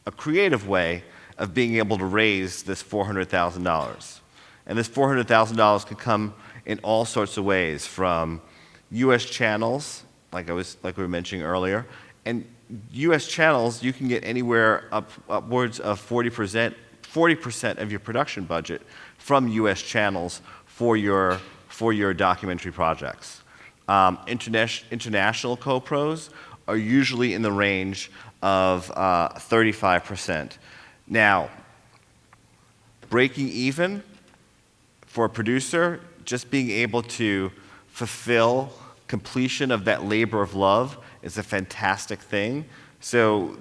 a creative way of being able to raise this $400,000. And this $400,000 can come in all sorts of ways, from U.S. channels, like we were mentioning earlier, and U.S. channels, you can get anywhere upwards of 40% of your production budget from U.S. channels for your documentary projects. International co-pros are usually in the range of 35%. Now, breaking even for a producer, just being able to fulfill completion of that labor of love is a fantastic thing. So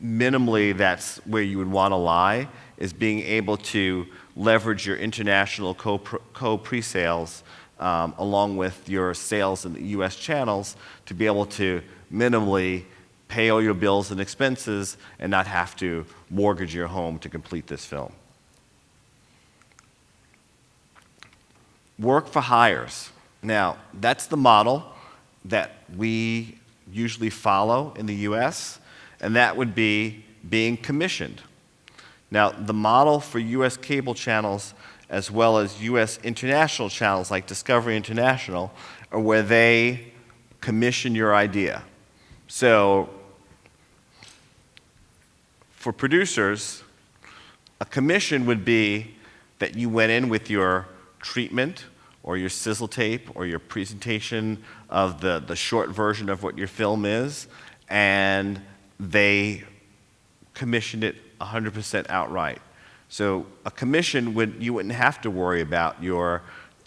minimally, that's where you would want to lie, is being able to leverage your international co-pre-sales along with your sales in the U.S. channels to be able to minimally pay all your bills and expenses and not have to mortgage your home to complete this film. work for hires. Now, that's the model that we usually follow in the US, and that would be being commissioned. Now, the model for US cable channels as well as US international channels like Discovery International are where they commission your idea. So, for producers, a commission would be that you went in with your treatment or your sizzle tape or your presentation of the short version of what your film is, and they commissioned it 100% outright. So a commission, you wouldn't have to worry about your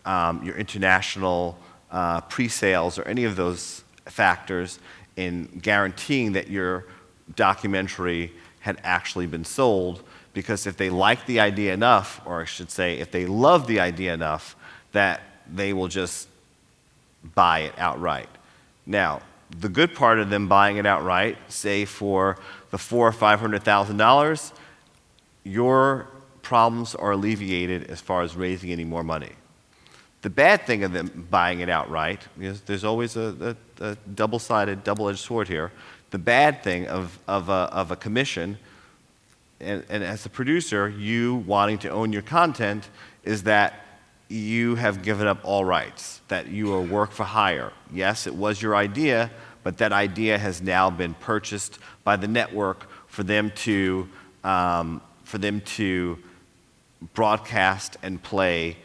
international pre-sales or any of those factors in guaranteeing that your documentary had actually been sold, because if they like the idea enough, or I should say if they love the idea enough, that they will just buy it outright. Now, the good part of them buying it outright, say for the $400,000 or $500,000, your problems are alleviated as far as raising any more money. The bad thing of them buying it outright, is there's always a double-sided, double-edged sword here. The bad thing of a commission, and as a producer, you wanting to own your content, is that you have given up all rights, that you are work for hire. Yes, it was your idea, but that idea has now been purchased by the network for them to broadcast and play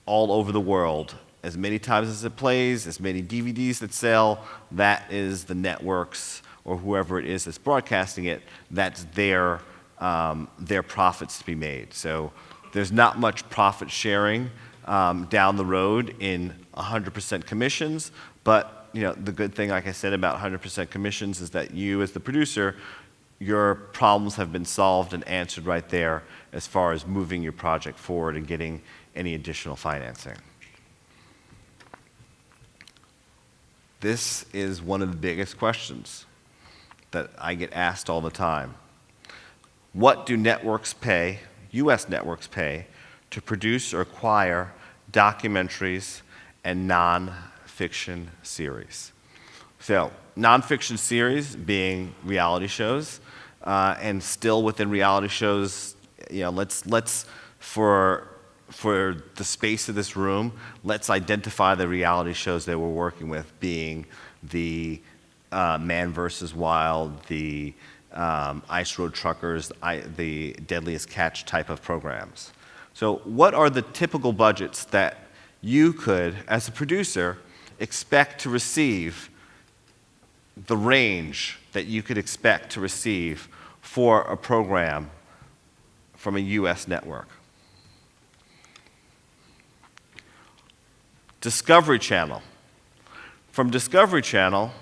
all over the world. As many times as it plays, as many DVDs that sell, that is the networks or whoever it is that's broadcasting it, that's their profits to be made. So there's not much profit sharing down the road in 100% commissions, but the good thing, like I said, about 100% commissions is that you, as the producer, your problems have been solved and answered right there as far as moving your project forward and getting any additional financing. This is one of the biggest questions that I get asked all the time. What do networks pay, US networks pay, to produce or acquire documentaries and non-fiction series? So, non-fiction series being reality shows, and still within reality shows, let's for the space of this room, let's identify the reality shows that we're working with, being the Man vs. Wild, the Ice Road Truckers, the Deadliest Catch type of programs. So what are the typical budgets that you could, as a producer, expect to receive, the range that you could expect to receive for a program from a US network? Discovery Channel. From Discovery Channel,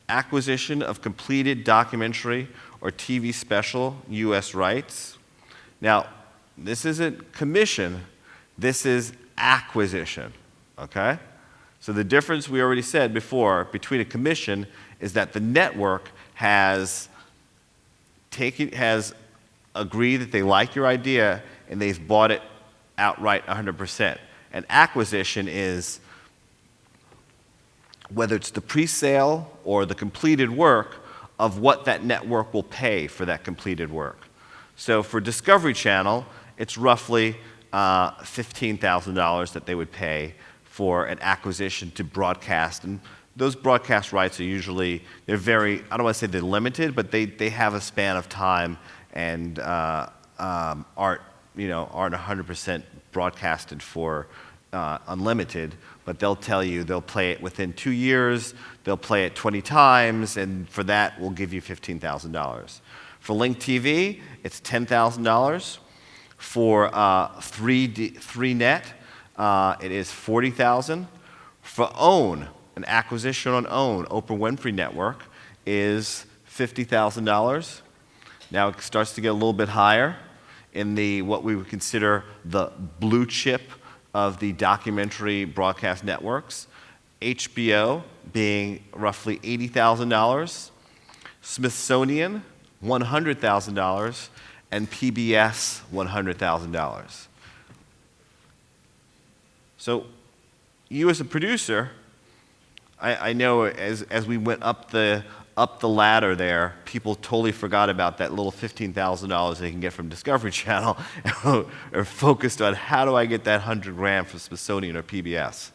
acquisition of completed documentary or TV special US rights. Now, this isn't commission, this is acquisition, okay? So the difference we already said before between a commission is that the network has agreed that they like your idea and they've bought it outright 100%. And acquisition is whether it's the pre-sale or the completed work of what that network will pay for that completed work. So for Discovery Channel, it's roughly $15,000 that they would pay for an acquisition to broadcast. And those broadcast rights are usually, they're very, I don't want to say they're limited, but they have a span of time and aren't 100% broadcasted for unlimited, but they'll tell you they'll play it within 2 years, they'll play it 20 times, and for that we'll give you $15,000. For Link TV, it's $10,000. For 3net, it is $40,000. For OWN, an acquisition on OWN, Oprah Winfrey Network, is $50,000. Now it starts to get a little bit higher in the what we would consider the blue chip of the documentary broadcast networks. HBO being roughly $80,000, Smithsonian $100,000, and PBS $100,000. So you as a producer, I know as we went up the ladder there, people totally forgot about that little $15,000 they can get from Discovery Channel and are focused on how do I get that $100,000 from Smithsonian or PBS.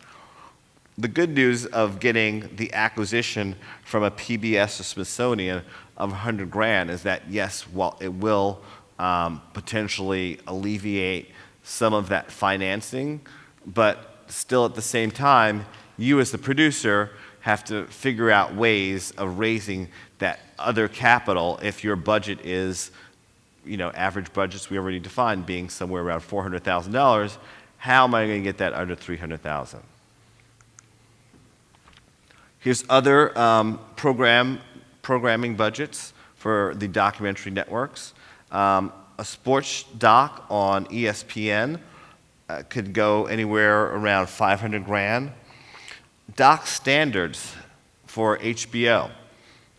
The good news of getting the acquisition from a PBS or Smithsonian of $100,000 is that yes, while it will potentially alleviate some of that financing, but still at the same time, you as the producer have to figure out ways of raising that other capital if your budget is, average budgets we already defined being somewhere around $400,000. How am I going to get that under $300,000? Here's other programming budgets for the documentary networks. A sports doc on ESPN could go anywhere around $500,000. Doc standards for HBO.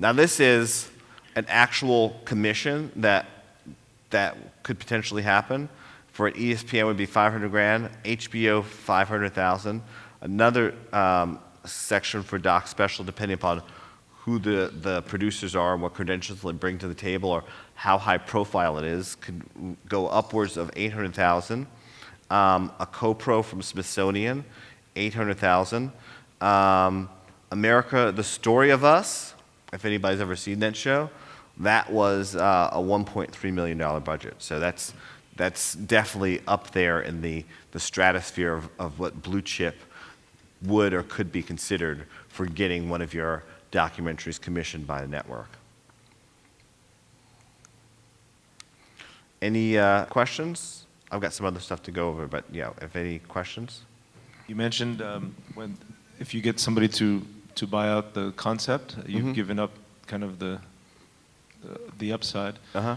Now this is an actual commission that could potentially happen. For an ESPN would be $500,000, HBO $500,000. Another section for doc special, depending upon who the producers are and what credentials they bring to the table or how high profile it is, could go upwards of $800,000. A co-pro from Smithsonian, $800,000. America, The Story of Us, if anybody's ever seen that show, that was a $1.3 million budget. So that's definitely up there in the stratosphere of what blue chip would or could be considered for getting one of your documentaries commissioned by the network. Any questions? I've got some other stuff to go over, but yeah, if any questions? You mentioned if you get somebody to buy out the concept, you've given up kind of the upside. Uh-huh.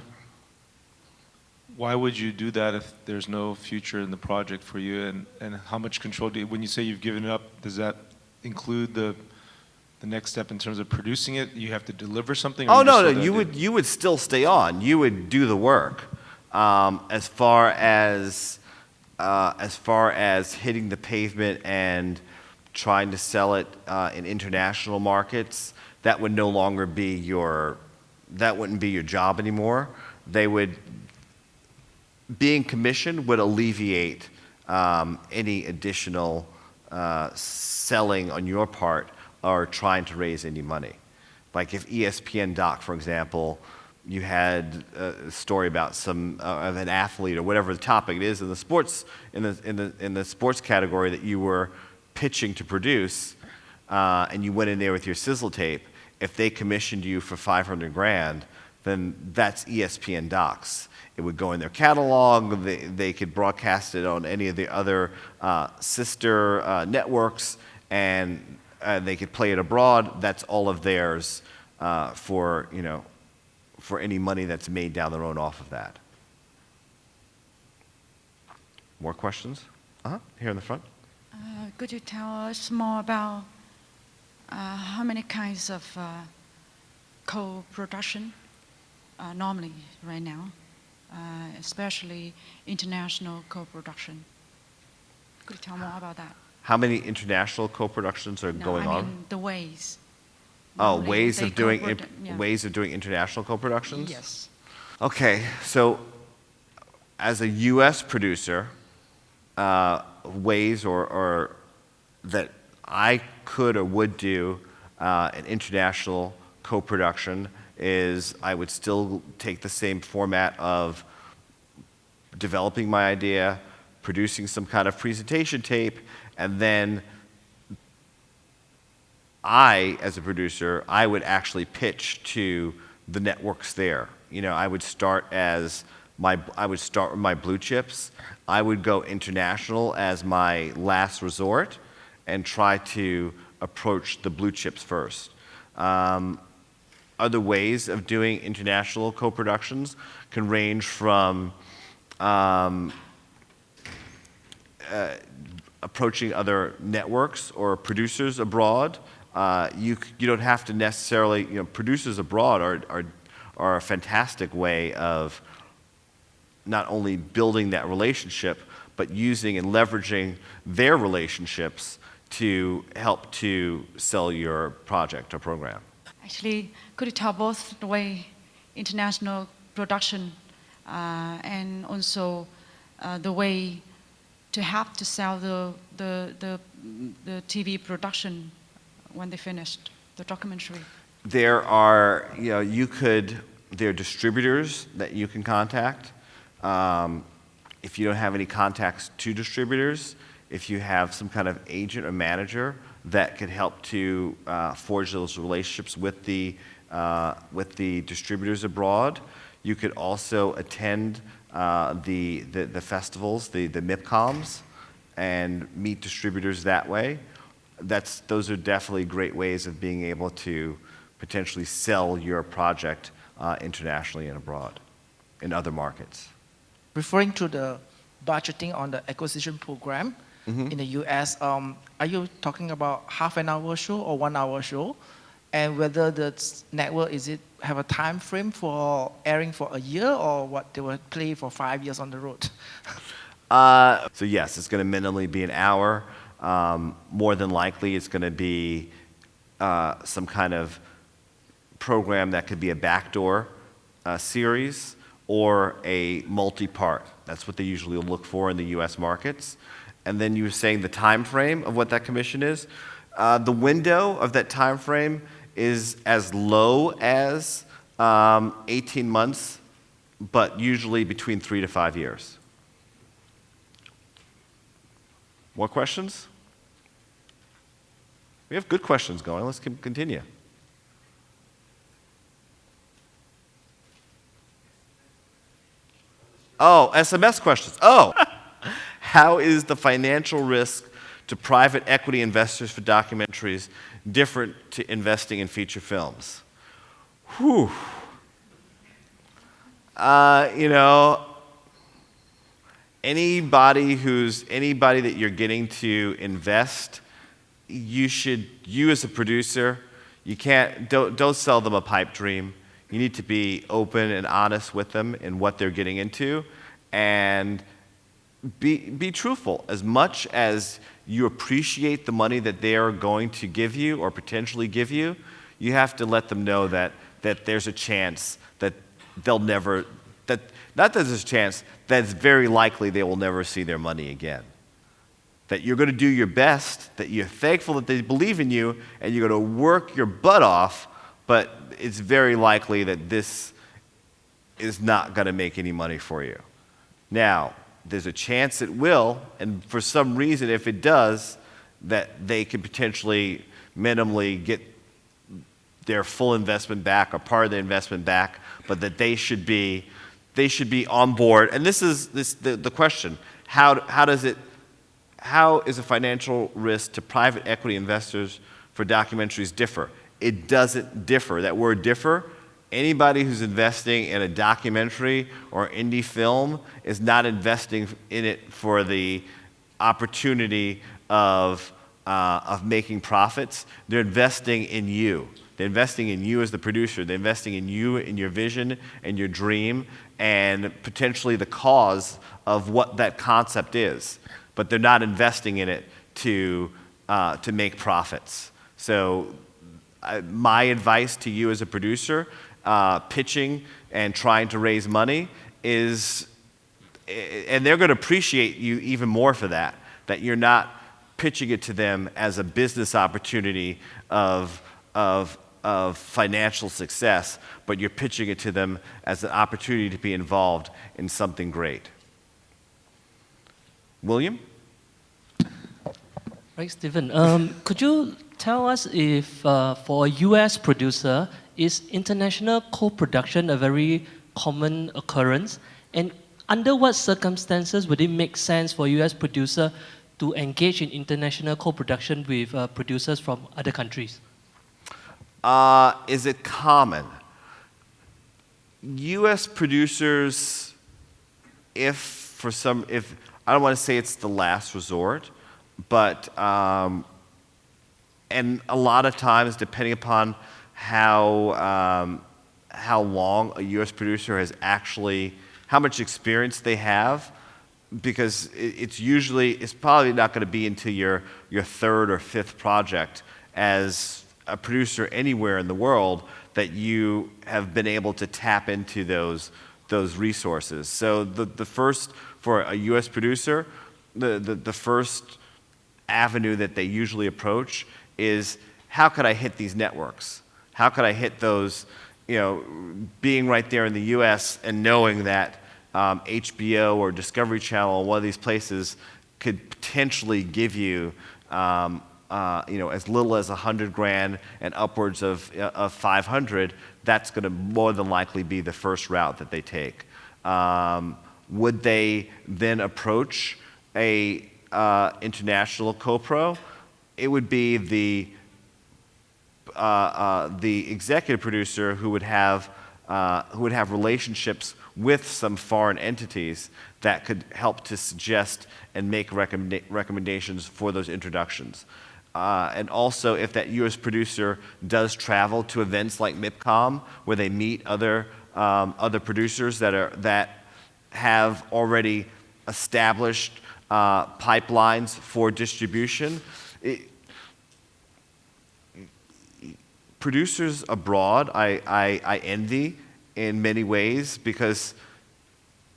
Why would you do that if there's no future in the project for you? And how much control when you say you've given it up, does that include the next step in terms of producing it? You have to deliver something? Oh, no, you would still stay on. You would do the work. As far as hitting the pavement and trying to sell it in international markets, that would no longer be that wouldn't be your job anymore. Being commissioned would alleviate any additional selling on your part or trying to raise any money. Like if ESPN Doc, for example, you had a story about of an athlete or whatever the topic it is in the sports in the sports category that you were pitching to produce, and you went in there with your sizzle tape. If they commissioned you for $500,000, then that's ESPN Docs. It would go in their catalog. They could broadcast it on any of the other sister networks, and they could play it abroad. That's all of theirs for any money that's made down the road off of that. More questions? Here in the front. Could you tell us more about how many kinds of co-production normally right now, especially international co-production? Could you tell more about that? How many international co-productions are going on? I mean the ways. Ways of doing international co-productions? Yes. Okay, so as a U.S. producer, ways or that I could or would do an international co-production is I would still take the same format of developing my idea, producing some kind of presentation tape, and then I, as a producer, I would actually pitch to the networks there. I would start with my blue chips. I would go international as my last resort and try to approach the blue chips first. Other ways of doing international co-productions can range from approaching other networks or producers abroad. You don't have to necessarily, producers abroad are a fantastic way of not only building that relationship, but using and leveraging their relationships to help to sell your project or program. Actually, could you tell both the way international production and also the way to have to sell the TV production when they finished the documentary? There are, there are distributors that you can contact. If you don't have any contacts to distributors, if you have some kind of agent or manager that could help to forge those relationships with the distributors abroad, you could also attend the festivals, the MIPCOMs, and meet distributors that way. Those are definitely great ways of being able to potentially sell your project internationally and abroad in other markets. Referring to the budgeting on the acquisition program in the US, are you talking about half an hour show or 1 hour show? And whether the network, have a time frame for airing for a year, or what they will play for 5 years on the road? So yes, it's going to minimally be an hour. More than likely, it's going to be some kind of program that could be a backdoor series or a multi-part. That's what they usually look for in the U.S. markets. And then you were saying the time frame of what that commission is. The window of that time frame is as low as 18 months, but usually between 3 to 5 years. More questions? We have good questions going. Let's continue. Oh, SMS questions. Oh, how is the financial risk to private equity investors for documentaries different to investing in feature films? Whew. Anybody that you're getting to invest, you as a producer, don't sell them a pipe dream. You need to be open and honest with them in what they're getting into, and be truthful. As much as you appreciate the money that they are going to give you or potentially give you, you have to let them know that there's a chance that not that there's a chance, that it's very likely they will never see their money again. That you're going to do your best, that you're thankful that they believe in you, and you're going to work your butt off, but it's very likely that this is not going to make any money for you. Now, there's a chance it will, and for some reason, if it does, that they could potentially minimally get their full investment back or part of the investment back, but that they should be on board. And this is the question: how is a financial risk to private equity investors for documentaries differ? It doesn't differ. That word differ, anybody who's investing in a documentary or indie film is not investing in it for the opportunity of making profits. They're investing in you. They're investing in you as the producer. They're investing in you, in your vision, and your dream, and potentially the cause of what that concept is. But they're not investing in it to make profits. So my advice to you as a producer, pitching and trying to raise money is, and they're going to appreciate you even more for that you're not pitching it to them as a business opportunity of financial success, but you're pitching it to them as an opportunity to be involved in something great. William? Right, Stephen. Could you tell us if for a US producer, is international co-production a very common occurrence? And under what circumstances would it make sense for a US producer to engage in international co-production with producers from other countries? Is it common? US producers, if I don't want to say it's the last resort, but and a lot of times, depending upon how long a U.S. producer has actually, how much experience they have, because it's probably not going to be until your third or fifth project as a producer anywhere in the world that you have been able to tap into those resources. So the first, for a U.S. producer, the first avenue that they usually approach is, how could I hit these networks? How could I hit those, being right there in the U.S. and knowing that HBO or Discovery Channel, one of these places, could potentially give you, as little as $100,000 and upwards of 500. That's going to more than likely be the first route that they take. Would they then approach a international co-pro? It would be the executive producer who would have relationships with some foreign entities that could help to suggest and make recommendations for those introductions. And also, if that U.S. producer does travel to events like MIPCOM, where they meet other producers that have already established pipelines for distribution. Producers abroad, I envy in many ways, because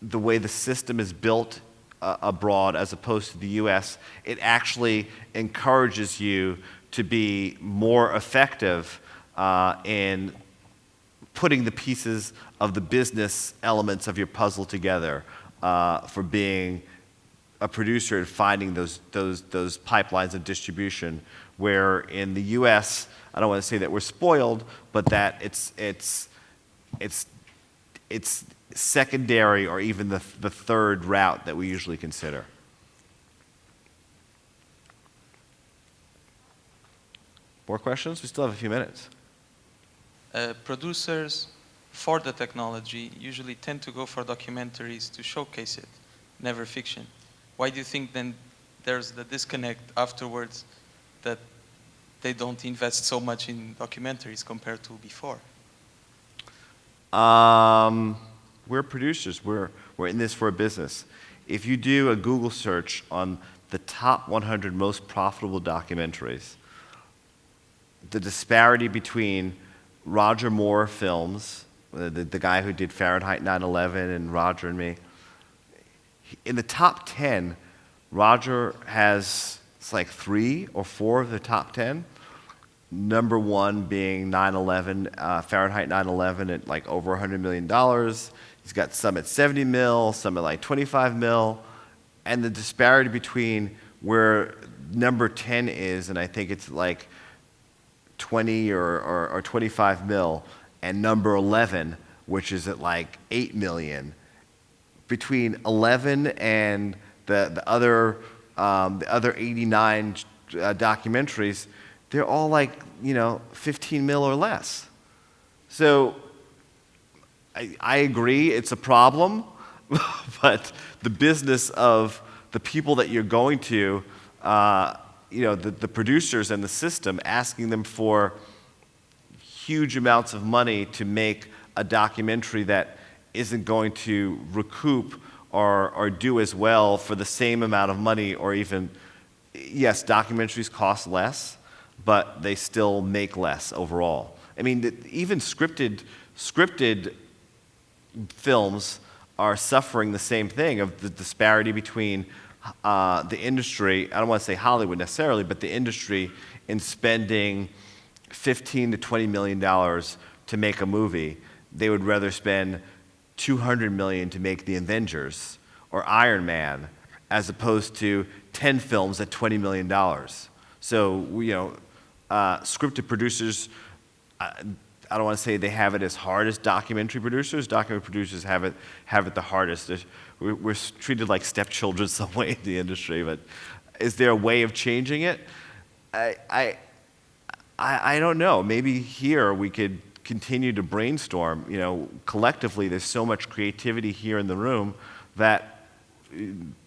the way the system is built abroad as opposed to the U.S., it actually encourages you to be more effective in putting the pieces of the business elements of your puzzle together for being a producer and finding those pipelines of distribution. Where in the U.S., I don't want to say that we're spoiled, but that it's secondary or even the third route that we usually consider. More questions? We still have a few minutes. Producers for the technology usually tend to go for documentaries to showcase it, never fiction. Why do you think then there's the disconnect afterwards, that they don't invest so much in documentaries compared to before? We're producers. We're in this for a business. If you do a Google search on the top 100 most profitable documentaries, the disparity between Roger Moore films, the guy who did Fahrenheit 9/11 and Roger and Me, in the top 10, Roger has, it's like 3 or 4 of the top 10. Number 1 being 9/11, Fahrenheit 9/11 at like over $100 million. He's got some at 70 mil, some at like 25 mil. And the disparity between where number 10 is, and I think it's like 20 or 25 mil, and number 11, which is at like 8 million. Between 11 and the other 89 documentaries, they're all like, 15 mil or less. So I agree it's a problem, but the business of the people that you're going to, the producers and the system, asking them for huge amounts of money to make a documentary that isn't going to recoup or do as well for the same amount of money, or even, yes, documentaries cost less, but they still make less overall. I mean, even scripted films are suffering the same thing of the disparity between the industry, I don't want to say Hollywood necessarily, but the industry in spending $15 to $20 million to make a movie. They would rather spend $200 million to make The Avengers or Iron Man, as opposed to 10 films at $20 million. So, scripted producers, I don't want to say they have it as hard as documentary producers. Documentary producers have it the hardest. We're treated like stepchildren some way in the industry, but is there a way of changing it? I don't know. Maybe here we could continue to brainstorm. Collectively, there's so much creativity here in the room that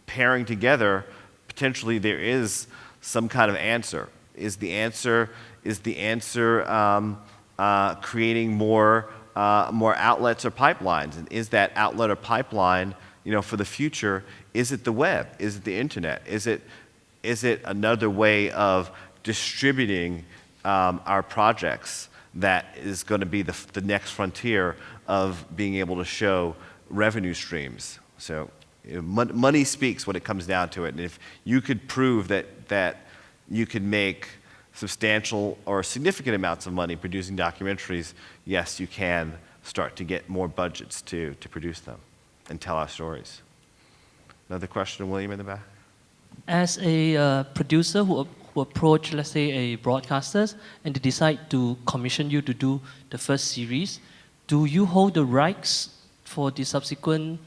pairing together, potentially there is some kind of answer. Is the answer creating more outlets or pipelines? And is that outlet or pipeline for the future, is it the web? Is it the internet? Is it another way of distributing our projects that is going to be the next frontier of being able to show revenue streams? So money speaks when it comes down to it. And if you could prove that you could make substantial or significant amounts of money producing documentaries, yes, you can start to get more budgets to produce them and tell our stories. Another question, William, in the back? As a producer who approach, let's say, a broadcaster, and they decide to commission you to do the first series, do you hold the rights for the subsequent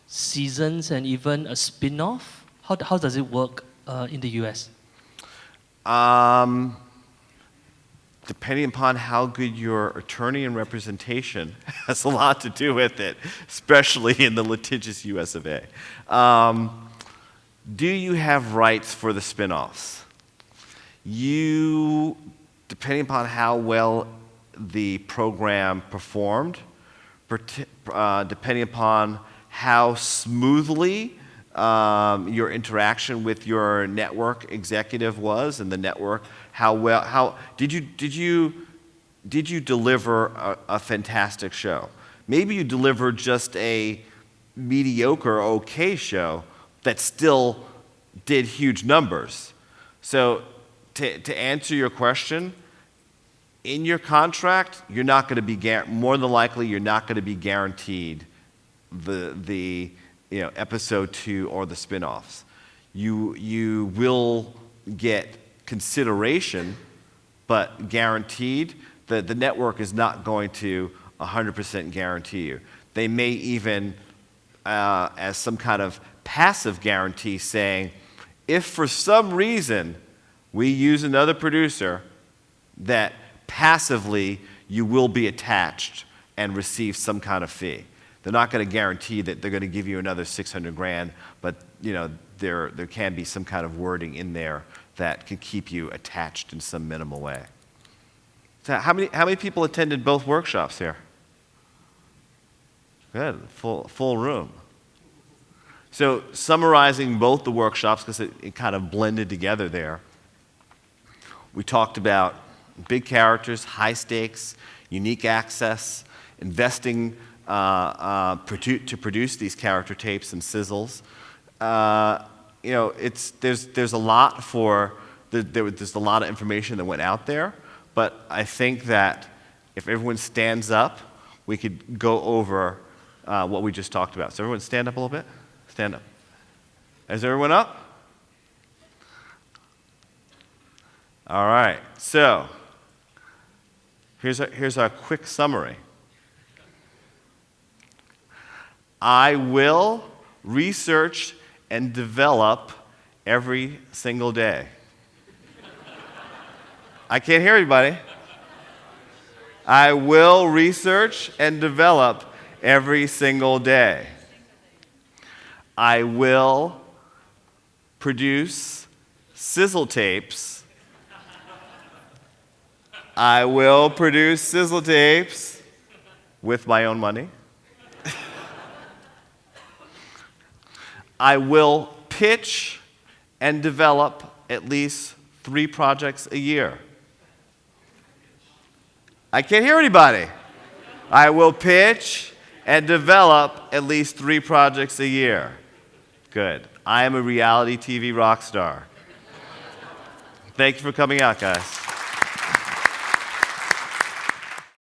seasons and even a spin-off? How does it work in the US? Depending upon how good your attorney and representation has a lot to do with it, especially in the litigious US of A. Do you have rights for the spin-offs? Depending upon how well the program performed, depending upon how smoothly your interaction with your network executive was, and the network, how did you deliver a fantastic show? Maybe you delivered just a mediocre, okay show that still did huge numbers. So to answer your question, in your contract, you're not going to be more than likely you're not going to be guaranteed the episode 2 or the spin-offs. You will get consideration, but guaranteed, the network is not going to 100% guarantee you. They may even, as some kind of passive guarantee, saying, if for some reason we use another producer, that passively you will be attached and receive some kind of fee. They're not going to guarantee that they're going to give you another $600,000, but there can be some kind of wording in there that can keep you attached in some minimal way. So how many people attended both workshops here? Good, full room. So summarizing both the workshops, because it kind of blended together there, we talked about big characters, high stakes, unique access, investing to produce these character tapes and sizzles. There's a lot there's a lot of information that went out there, but I think that if everyone stands up, we could go over what we just talked about. So everyone stand up a little bit. Stand up. Is everyone up? All right. So here's our quick summary. I will research and develop every single day. I can't hear anybody. I will research and develop every single day. I will produce sizzle tapes. I will produce sizzle tapes with my own money. I will pitch and develop at least 3 projects a year. I can't hear anybody. I will pitch and develop at least 3 projects a year. Good. I am a reality TV rock star. Thank you for coming out, guys.